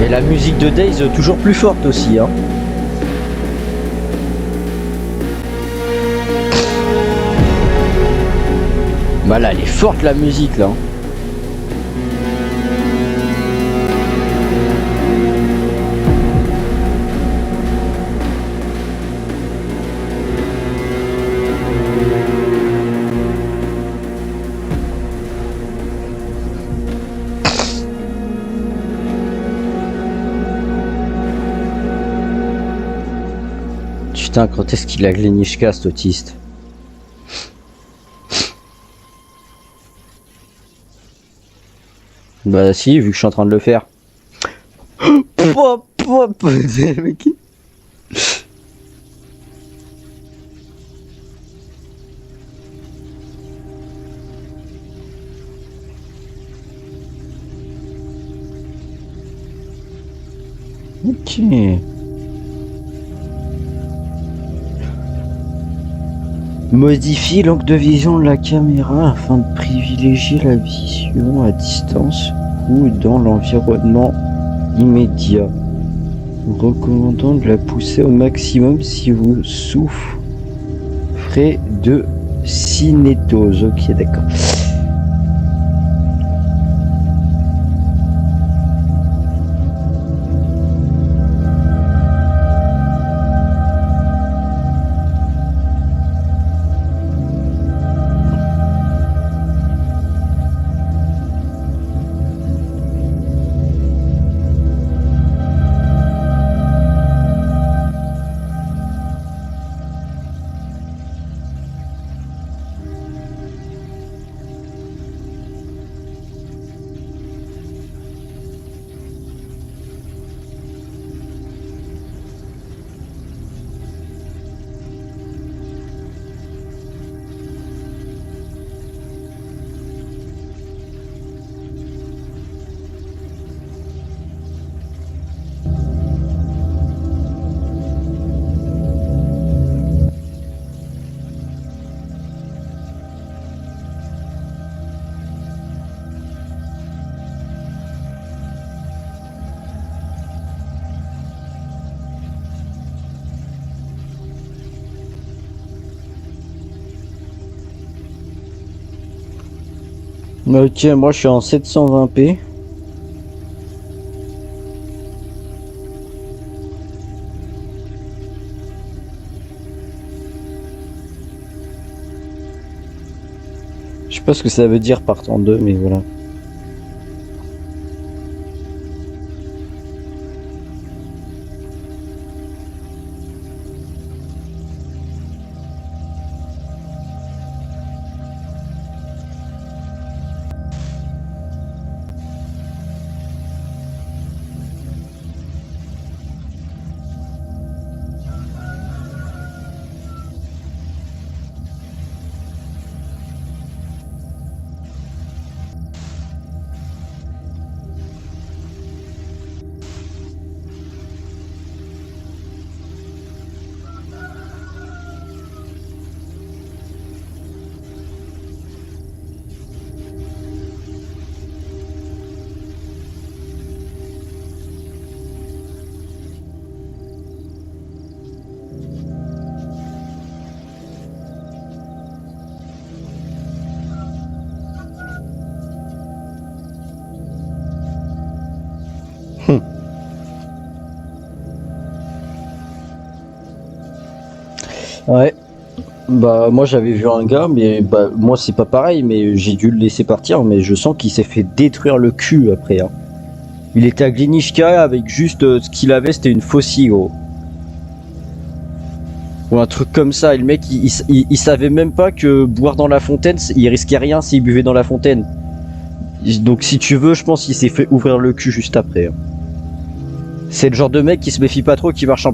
[SPEAKER 1] Et la musique de Days toujours plus forte aussi, hein. Voilà, elle est forte la musique là. Putain, quand est-ce qu'il a Glenishka, cet autiste? Bah si, vu que je suis en train de le faire. Pop, pop. Ok. Modifie l'angle de vision de la caméra afin de privilégier la vision à distance ou dans l'environnement immédiat. Recommandant de la pousser au maximum si vous souffrez de cinétose. Ok, d'accord. Ok, moi je suis en 720p. Je sais pas ce que ça veut dire par temps 2, mais voilà. Ouais. Bah moi j'avais vu un gars, mais bah moi c'est pas pareil, mais j'ai dû le laisser partir, mais je sens qu'il s'est fait détruire le cul après, hein. Il était à Glinishka avec juste ce qu'il avait, c'était une faucille, gros. Ou un truc comme ça, et le mec il savait même pas que boire dans la fontaine, il risquait rien s'il buvait dans la fontaine. Donc si tu veux, je pense qu'il s'est fait ouvrir le cul juste après, hein. C'est le genre de mec qui se méfie pas trop, qui marche en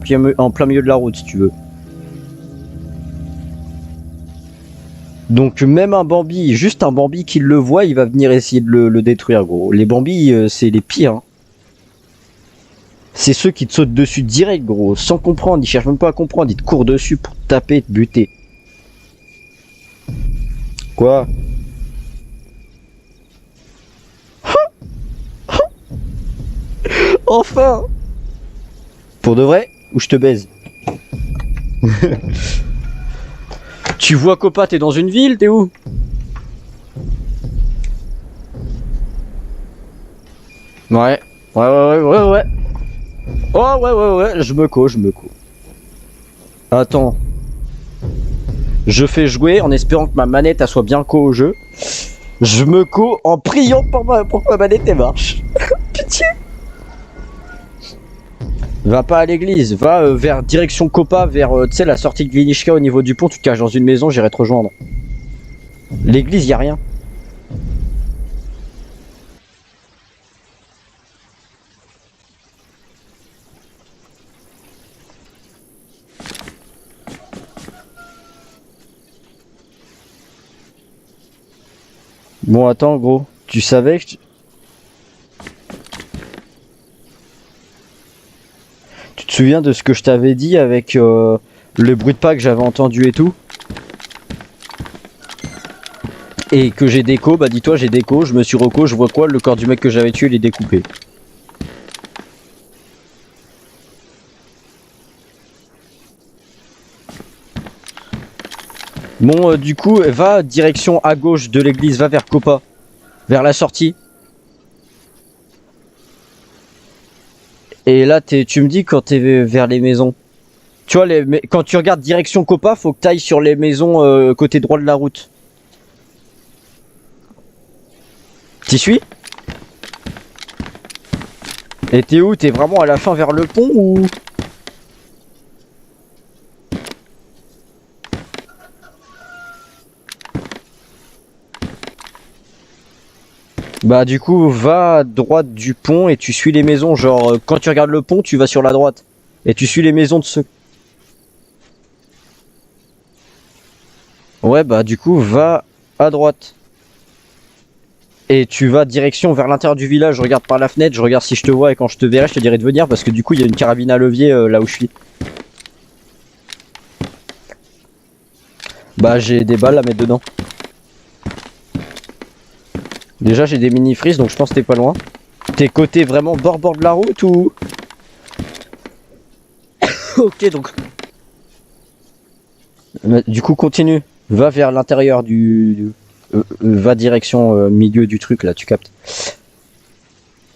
[SPEAKER 1] plein milieu de la route si tu veux. Donc même un Bambi, juste un Bambi qui le voit, il va venir essayer de le détruire, gros. Les Bambis, c'est les pires, hein. C'est ceux qui te sautent dessus direct, gros, sans comprendre, ils cherchent même pas à comprendre, ils te courent dessus pour te taper, te buter. Quoi? Enfin. Pour de vrai ou je te baise? Tu vois Copa, t'es dans une ville, t'es où? Ouais. Ouais. Oh ouais, je me co. Attends. Je fais jouer en espérant que ma manette elle soit bien co au jeu. Je me co en priant pour que ma manette elle marche. Pitié. Va pas à l'église, va vers direction Copa, vers tu sais la sortie de Vinishka au niveau du pont, tu te caches dans une maison, j'irai te rejoindre. L'église, y a rien. Bon attends gros, tu savais que tu te souviens de ce que je t'avais dit avec le bruit de pas que j'avais entendu et tout? Et que j'ai déco, bah dis-toi j'ai déco, je me suis reco, je vois quoi? Le corps du mec que j'avais tué il est découpé. Bon du coup va direction à gauche de l'église, va vers Copa, vers la sortie. Et là tu me dis quand t'es vers les maisons. Tu vois quand tu regardes direction Copa, faut que t'ailles sur les maisons côté droit de la route. T'y suis? Et t'es où? T'es vraiment à la fin vers le pont ou? Bah du coup va à droite du pont et tu suis les maisons, genre quand tu regardes le pont tu vas sur la droite. Et tu suis les maisons de ceux. Ouais bah du coup va à droite. Et tu vas direction vers l'intérieur du village, je regarde par la fenêtre, je regarde si je te vois et quand je te verrai je te dirai de venir parce que du coup il y a une carabine à levier là où je suis. Bah j'ai des balles à mettre dedans. Déjà j'ai des mini frises donc je pense que t'es pas loin. T'es côté vraiment bord de la route ou? Ok donc. Du coup continue. Va vers l'intérieur va direction milieu du truc là, tu captes.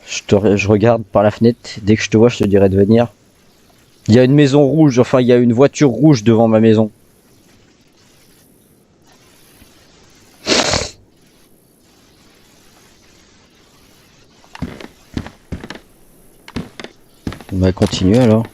[SPEAKER 1] Je regarde par la fenêtre, dès que je te vois je te dirai de venir. Il y a une maison rouge, enfin il y a une voiture rouge devant ma maison. On va continuer alors.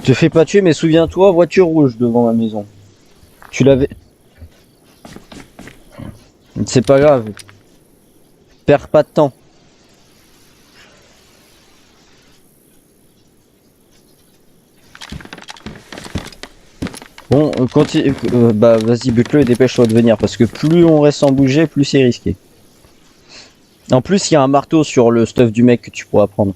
[SPEAKER 1] Te fais pas tuer mais souviens-toi, voiture rouge devant ma maison. Tu l'avais... C'est pas grave. Perds pas de temps. Bon, continue, bah vas-y bute-le et dépêche-toi de venir parce que plus on reste sans bouger, plus c'est risqué. En plus, il y a un marteau sur le stuff du mec que tu pourras prendre.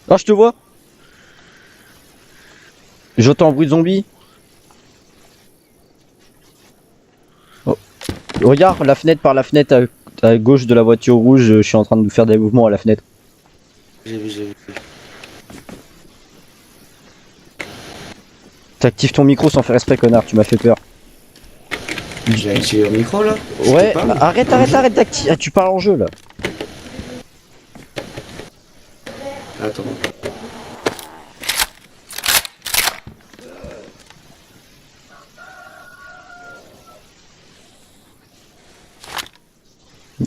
[SPEAKER 1] Ah, je te vois. J'entends un bruit de zombie. Oh. Regarde la fenêtre par la fenêtre à gauche de la voiture rouge, je suis en train de faire des mouvements à la fenêtre.
[SPEAKER 2] J'ai vu.
[SPEAKER 1] T'actives ton micro sans faire respect connard, tu m'as fait peur.
[SPEAKER 2] J'ai activé le micro là.
[SPEAKER 1] Ouais, arrête d'activer. Ah, tu parles en jeu là.
[SPEAKER 2] Attends.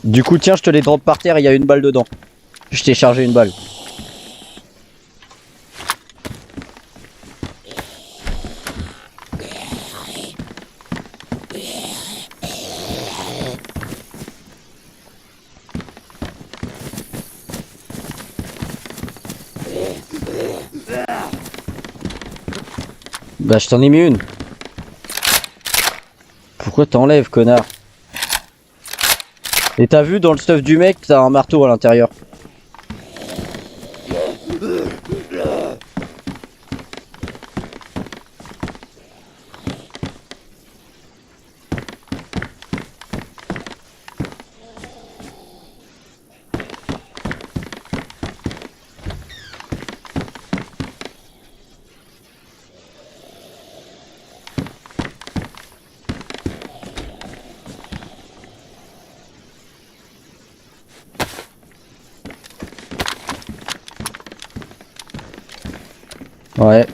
[SPEAKER 1] Du coup, tiens, je te les drop par terre, il y a une balle dedans. Je t'ai chargé une balle. Bah je t'en ai mis une. Pourquoi t'enlèves, connard? Et t'as vu dans le stuff du mec, t'as un marteau à l'intérieur. Ouais.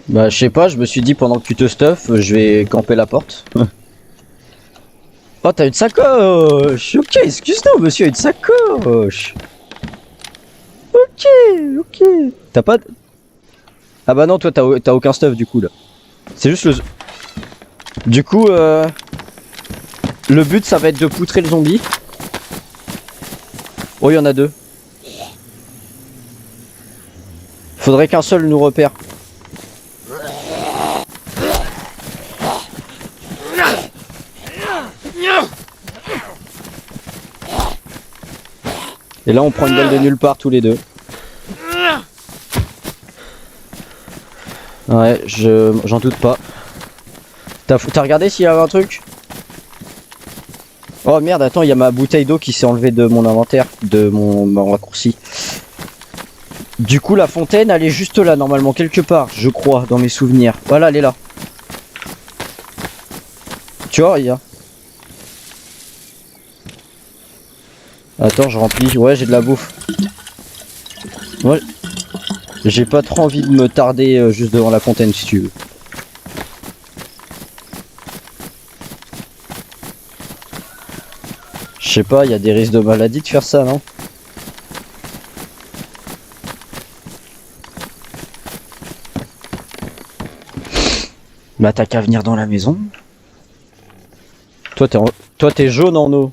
[SPEAKER 1] Bah je sais pas, je me suis dit pendant que tu te stuff, je vais camper la porte. Oh t'as une sacoche. Ok, excuse-nous monsieur, une sacoche. Ok, ok. T'as pas... Ah bah non, toi t'as aucun stuff du coup là. C'est juste le... Du coup, le but ça va être de poutrer le zombie. Oh, il y en a deux. Faudrait qu'un seul nous repère. Et là on prend une balle de nulle part tous les deux. Ouais, j'en doute pas. T'as regardé s'il y avait un truc? Oh merde, attends, il y a ma bouteille d'eau qui s'est enlevée de mon inventaire, de mon raccourci. Du coup, la fontaine, elle est juste là, normalement, quelque part, je crois, dans mes souvenirs. Voilà, elle est là. Tu vois, il y a... Attends, je remplis. Ouais, j'ai de la bouffe. Ouais. J'ai pas trop envie de me tarder juste devant la fontaine, si tu veux. Je sais pas, il y a des risques de maladie de faire ça, non? Bah t'as qu'à venir dans la maison. Toi t'es jaune en eau.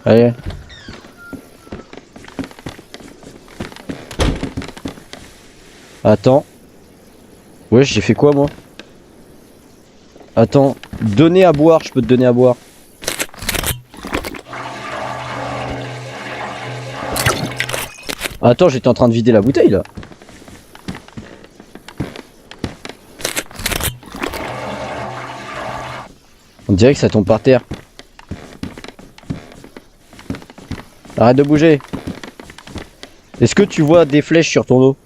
[SPEAKER 1] Allez. Attends. Ouais, j'ai fait quoi moi? Attends, donner à boire, je peux te donner à boire. Attends, j'étais en train de vider la bouteille là. On dirait que ça tombe par terre. Arrête de bouger. Est-ce que tu vois des flèches sur ton dos?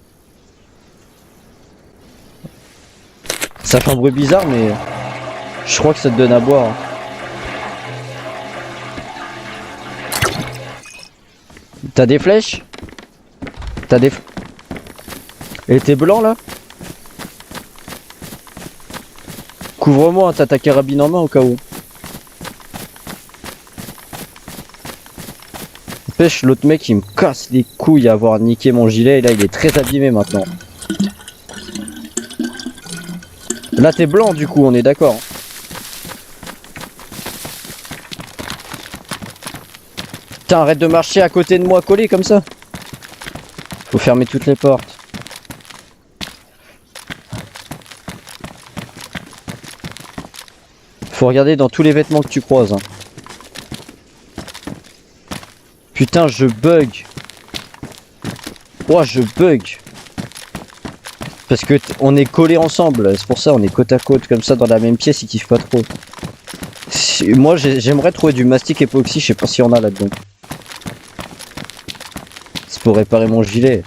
[SPEAKER 1] Ça fait un bruit bizarre mais je crois que ça te donne à boire. T'as des flèches? T'as des... Et t'es blanc là? Couvre-moi, t'as ta carabine en main au cas où. Pêche, l'autre mec il me casse les couilles à avoir niqué mon gilet et là il est très abîmé maintenant. Là t'es blanc du coup, on est d'accord. Putain, arrête de marcher à côté de moi collé comme ça. Faut fermer toutes les portes. Faut regarder dans tous les vêtements que tu croises. Hein. Putain, je bug. Oh, je bug. Parce que on est collés ensemble. C'est pour ça, on est côte à côte comme ça dans la même pièce. Ils kiffent pas trop. Moi, j'aimerais trouver du mastic époxy. Je sais pas s'il y en a là-dedans. C'est pour réparer mon gilet.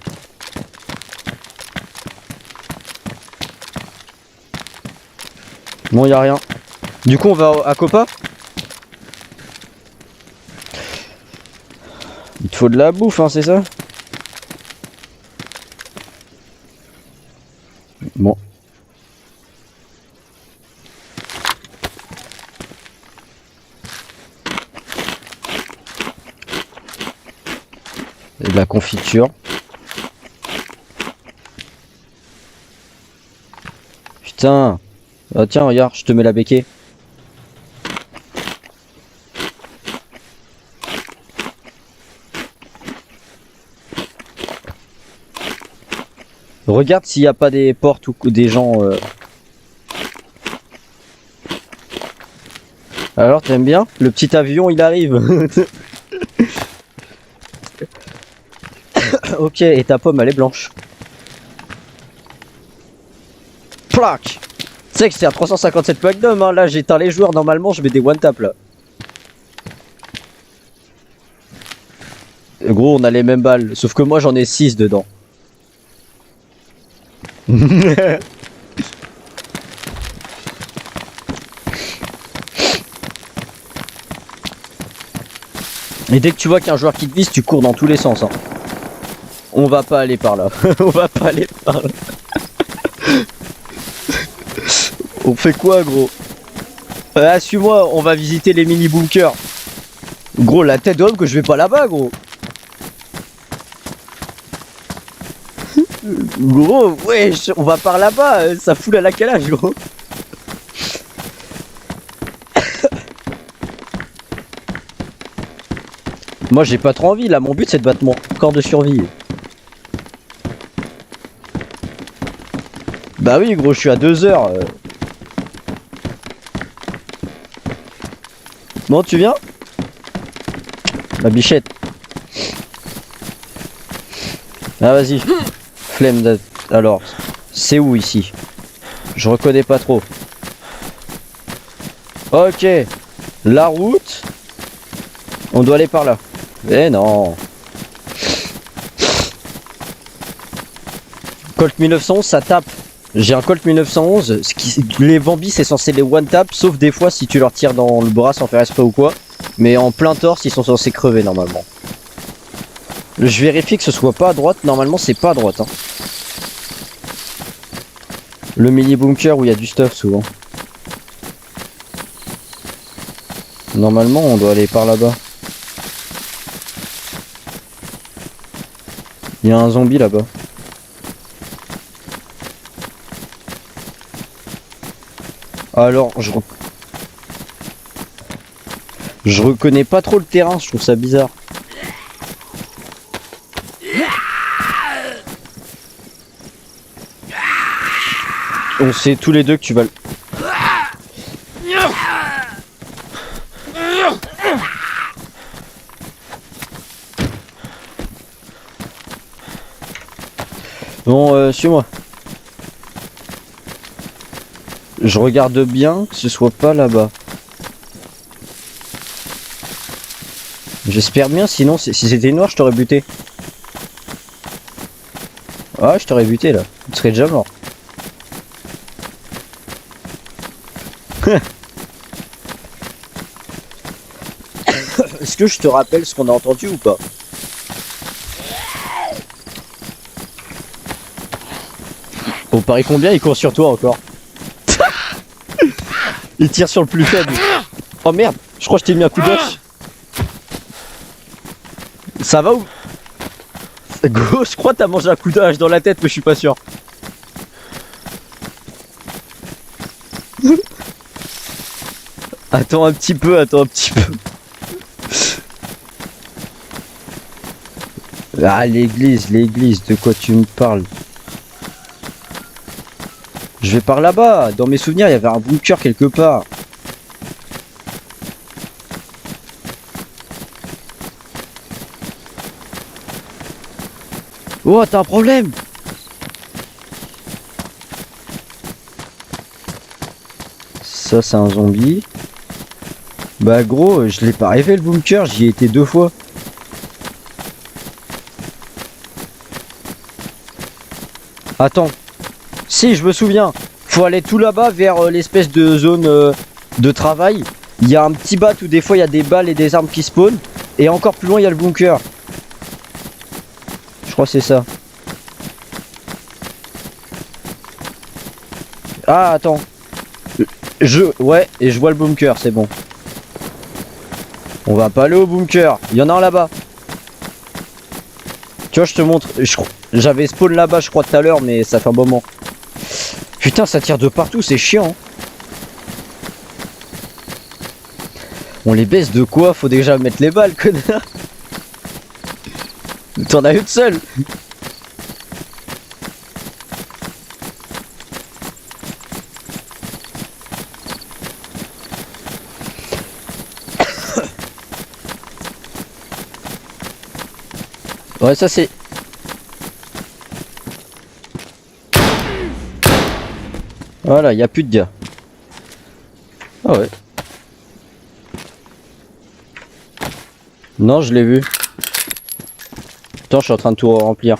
[SPEAKER 1] Bon, y a rien. Du coup, on va à Copa. Il te faut de la bouffe, hein, c'est ça? Bon. Et de la confiture. Putain. Ah tiens, regarde, je te mets la béquille. Regarde s'il n'y a pas des portes ou des gens. Alors, t'aimes bien? Le petit avion, il arrive. Ok, et ta pomme, elle est blanche. Plaque! Tu sais que c'est à 357 Magnum, hein. Là, j'éteins les joueurs. Normalement, je mets des one-tap, là. Gros, on a les mêmes balles. Sauf que moi, j'en ai 6 dedans. Et dès que tu vois qu'un joueur qui te vise, tu cours dans tous les sens, hein. On va pas aller par là. On va pas aller par là. On fait quoi, gros? Ah, suis-moi, on va visiter les mini bunkers. Gros, la tête d'homme que je vais pas là-bas, gros. Gros, wesh, on va par là-bas. Ça fout la calage, gros. Moi, j'ai pas trop envie, là. Mon but, c'est de battre mon corps de survie. Bah oui, gros, je suis à 2 heures. Bon, tu viens? Ma bichette. Ah, vas-y. Flemme de... Alors, c'est où ici? Je reconnais pas trop. Ok. La route. On doit aller par là. Eh non. Colt 1911, ça tape. J'ai un Colt 1911. Les Bambis, c'est censé les one-tap, sauf des fois si tu leur tires dans le bras sans faire exprès ou quoi. Mais en plein torse, ils sont censés crever normalement. Je vérifie que ce soit pas à droite. Normalement, c'est pas à droite. Hein. Le mini bunker où il y a du stuff souvent. Normalement, on doit aller par là-bas. Il y a un zombie là-bas. Alors, je reconnais pas trop le terrain, je trouve ça bizarre. On sait tous les deux que tu vas le... Bon, suis-moi. Je regarde bien que ce soit pas là-bas. J'espère bien, sinon si c'était noir, je t'aurais buté. Ah, je t'aurais buté là. Tu serais déjà mort. Est-ce que je te rappelle ce qu'on a entendu ou pas? Au pari combien il court sur toi encore? Il tire sur le plus faible. Oh merde, je crois que je t'ai mis un coup d'os. Ça va ou? Go, je crois que t'as mangé un coup d'âge dans la tête, mais je suis pas sûr. Attends un petit peu, attends un petit peu. Ah, l'église, de quoi tu me parles? Je vais par là-bas. Dans mes souvenirs, il y avait un bunker quelque part. Oh, t'as un problème? Ça, c'est un zombie. Bah gros, je l'ai pas rêvé le bunker, j'y ai été 2 fois. Attends. Si, je me souviens. Faut aller tout là-bas vers l'espèce de zone de travail. Il y a un petit bat où des fois il y a des balles et des armes qui spawnent. Et encore plus loin, il y a le bunker. Je crois que c'est ça. Ah, attends. Ouais, et je vois le bunker, c'est bon. On va pas aller au bunker. Il y en a un là-bas. Tu vois, je te montre. J'avais spawn là-bas, je crois, tout à l'heure, mais ça fait un moment. Putain, ça tire de partout, c'est chiant. On les baisse de quoi? Faut déjà mettre les balles, connard. T'en as une seule. Ouais, ça c'est... Voilà, y a plus de gars. Ah ouais. Non, je l'ai vu. Attends, je suis en train de tout remplir.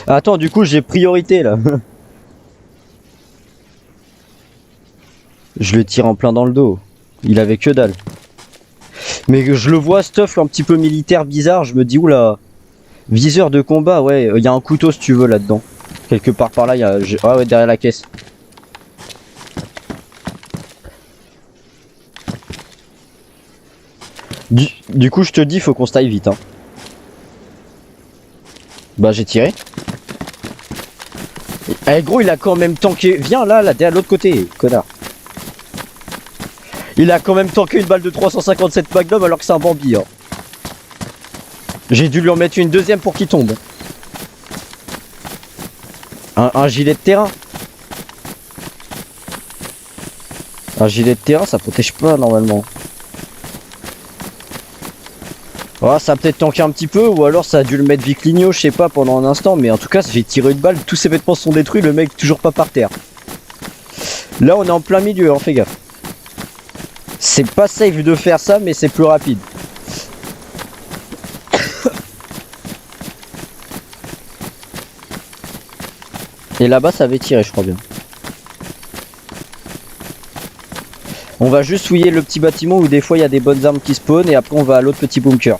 [SPEAKER 1] Attends, du coup, j'ai priorité là. Je le tire en plein dans le dos. Il avait que dalle. Mais je le vois, stuff un petit peu militaire bizarre. Je me dis, oula. Viseur de combat, ouais. Il y a un couteau si tu veux là-dedans. Quelque part par là, il y a. Ah ouais, derrière la caisse. Du coup, je te dis, faut qu'on se taille vite. Hein. Bah, j'ai tiré. Eh gros, il a quand même tanké. Viens là, derrière l'autre côté, connard. Il a quand même tanké une balle de 357 Magnum alors que c'est un Bambi. Hein. J'ai dû lui en mettre une deuxième pour qu'il tombe. Un gilet de terrain. Un gilet de terrain, ça protège pas normalement. Oh, ça a peut-être tanké un petit peu, ou alors ça a dû le mettre vicligno, je sais pas, pendant un instant. Mais en tout cas, j'ai tiré une balle, tous ses vêtements sont détruits, le mec toujours pas par terre. Là, on est en plein milieu, hein, fais gaffe. C'est pas safe de faire ça, mais c'est plus rapide. Et là-bas, ça avait tiré, je crois bien. On va juste fouiller le petit bâtiment où des fois il y a des bonnes armes qui spawnent et après on va à l'autre petit bunker.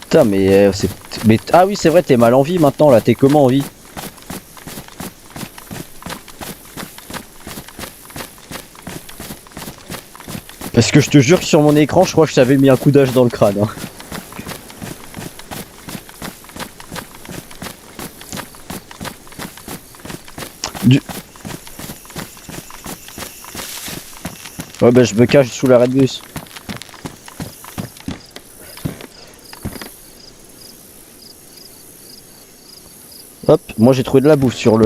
[SPEAKER 1] Putain mais c'est... Mais... Ah oui c'est vrai, t'es mal en vie maintenant là, t'es comment en vie? Parce que je te jure que sur mon écran je crois que je t'avais mis un coup d'âge dans le crâne. Hein. Ouais bah je me cache sous l'arrêt de bus. Hop, moi j'ai trouvé de la bouffe sur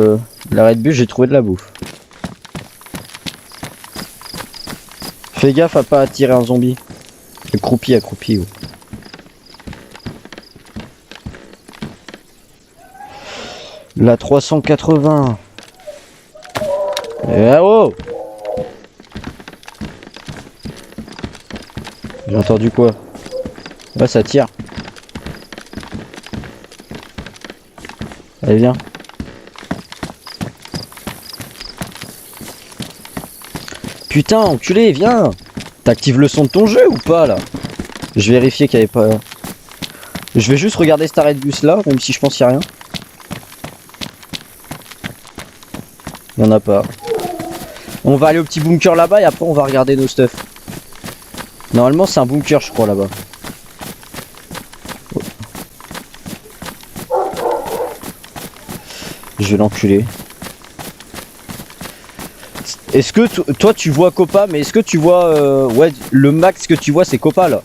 [SPEAKER 1] l'arrêt de bus, j'ai trouvé de la bouffe. Fais gaffe à pas attirer un zombie. Accroupi, accroupi. Ouais. La 380. Eh oh! J'ai entendu quoi? Ouais, ça tire. Allez, viens. Putain, enculé, viens! T'actives le son de ton jeu ou pas là? Je vérifiais qu'il n'y avait pas... Je vais juste regarder cet arrêt de bus là, même si je pense qu'il n'y a rien. Il n'y en a pas. On va aller au petit bunker là-bas et après on va regarder nos stuff. Normalement c'est un bunker je crois là-bas. Je vais l'enculer. Est-ce que toi tu vois Copa, mais est-ce que tu vois ouais le max que tu vois c'est Copa là?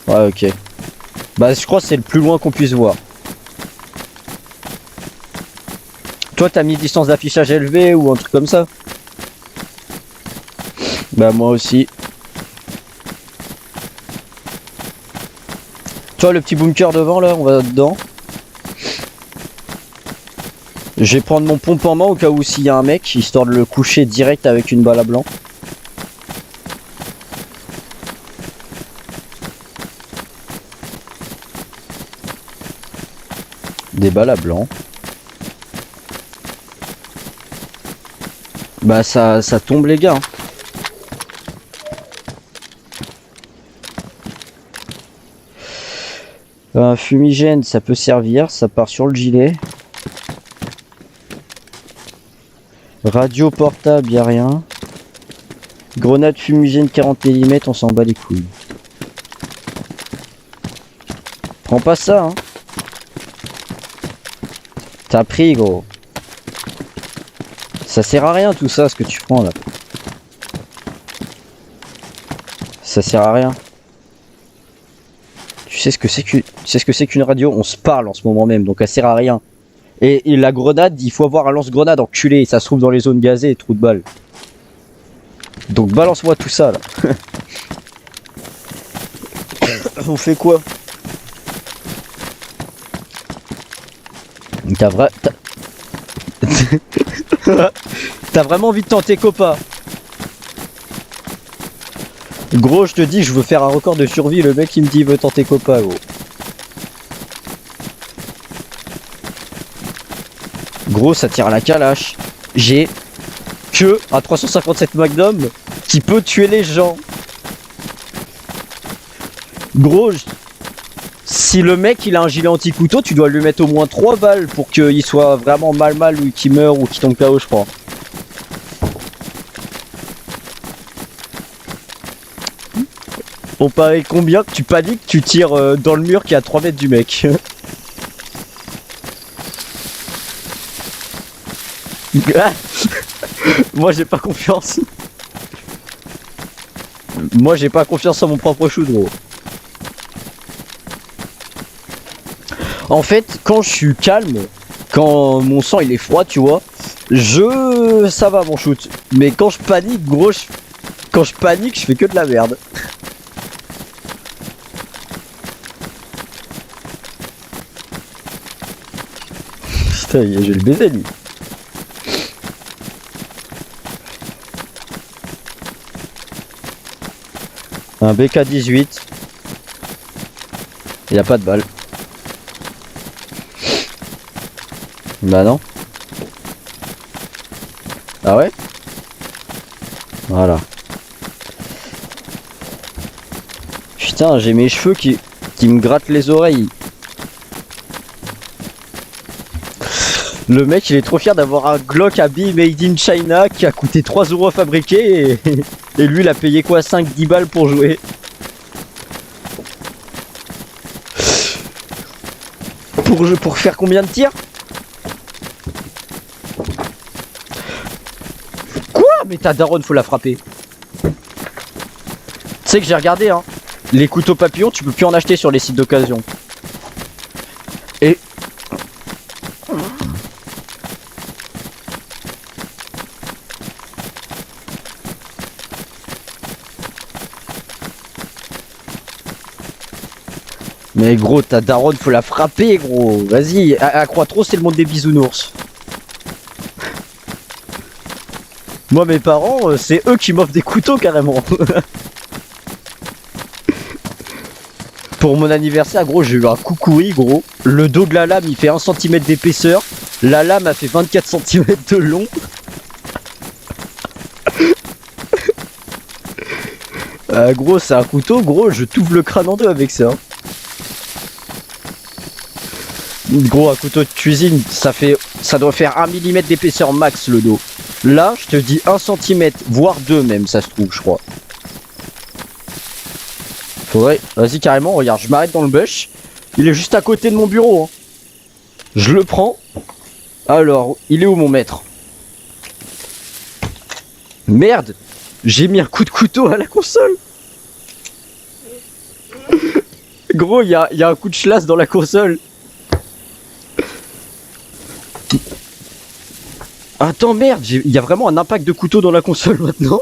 [SPEAKER 1] Ouais ok. Bah je crois que c'est le plus loin qu'on puisse voir. Toi t'as mis distance d'affichage élevée ou un truc comme ça? Bah moi aussi. Toi le petit bunker devant là, on va dedans. Je vais prendre mon pompe en main au cas où s'il y a un mec, histoire de le coucher direct avec une balle à blanc. Des balles à blanc. Bah ça tombe les gars. Un fumigène ça peut servir, ça part sur le gilet. Radio portable, y'a rien. Grenade fumigène 40 mm, on s'en bat les couilles. Prends pas ça, hein. T'as pris, gros. Ça sert à rien tout ça, ce que tu prends là. Ça sert à rien. Tu sais ce que c'est qu'une radio? On se parle en ce moment même, donc elle sert à rien. Et la grenade, il faut avoir un lance-grenade enculé, ça se trouve dans les zones gazées, trou de balle. Donc balance-moi tout ça là. On fait quoi? T'as vraiment envie de tenter Copa? Gros, je te dis, je veux faire un record de survie, le mec il me dit il veut tenter Copa, gros. Gros, ça tire à la calache. J'ai que un 357 Magnum qui peut tuer les gens. Gros, si le mec il a un gilet anti-couteau, tu dois lui mettre au moins 3 balles pour qu'il soit vraiment mal ou qu'il meure ou qu'il tombe KO, je crois. On paraît combien que tu paniques, tu tires dans le mur qui est à 3 mètres du mec. Moi j'ai pas confiance. Moi j'ai pas confiance en mon propre shoot, gros. En fait, quand je suis calme, quand mon sang il est froid, tu vois, ça va mon shoot. Mais quand je panique, gros, quand je panique, je fais que de la merde. Putain, je vais le baiser lui. Un BK-18. Il a pas de balle. Bah non. Ah ouais? Voilà. Putain, j'ai mes cheveux qui me grattent les oreilles. Le mec il est trop fier d'avoir un Glock AB made in China qui a coûté 3 € à fabriquer et lui il a payé quoi, 5-10 balles pour jouer. Pour faire combien de tirs? Quoi? Mais ta daronne faut la frapper. Tu sais que j'ai regardé hein, les couteaux papillons tu peux plus en acheter sur les sites d'occasion. Et mais gros, ta daronne, faut la frapper, gros. Vas-y, elle croit trop, c'est le monde des bisounours. Moi, mes parents, c'est eux qui m'offrent des couteaux, carrément. Pour mon anniversaire, gros, j'ai eu un koukouri, gros. Le dos de la lame, il fait 1 cm d'épaisseur. La lame a fait 24 cm de long. Gros, c'est un couteau, gros, je t'ouvre le crâne en deux avec ça. Gros, un couteau de cuisine, ça doit faire 1 mm d'épaisseur max le dos. Là, je te dis 1 cm, voire 2 même, ça se trouve, je crois. Faudrait... Vas-y, carrément, regarde, je m'arrête dans le bush. Il est juste à côté de mon bureau. Hein. Je le prends. Alors, il est où mon maître? Merde, j'ai mis un coup de couteau à la console. Gros, il y a un coup de chlasse dans la console. Attends, merde, il y a vraiment un impact de couteau dans la console maintenant.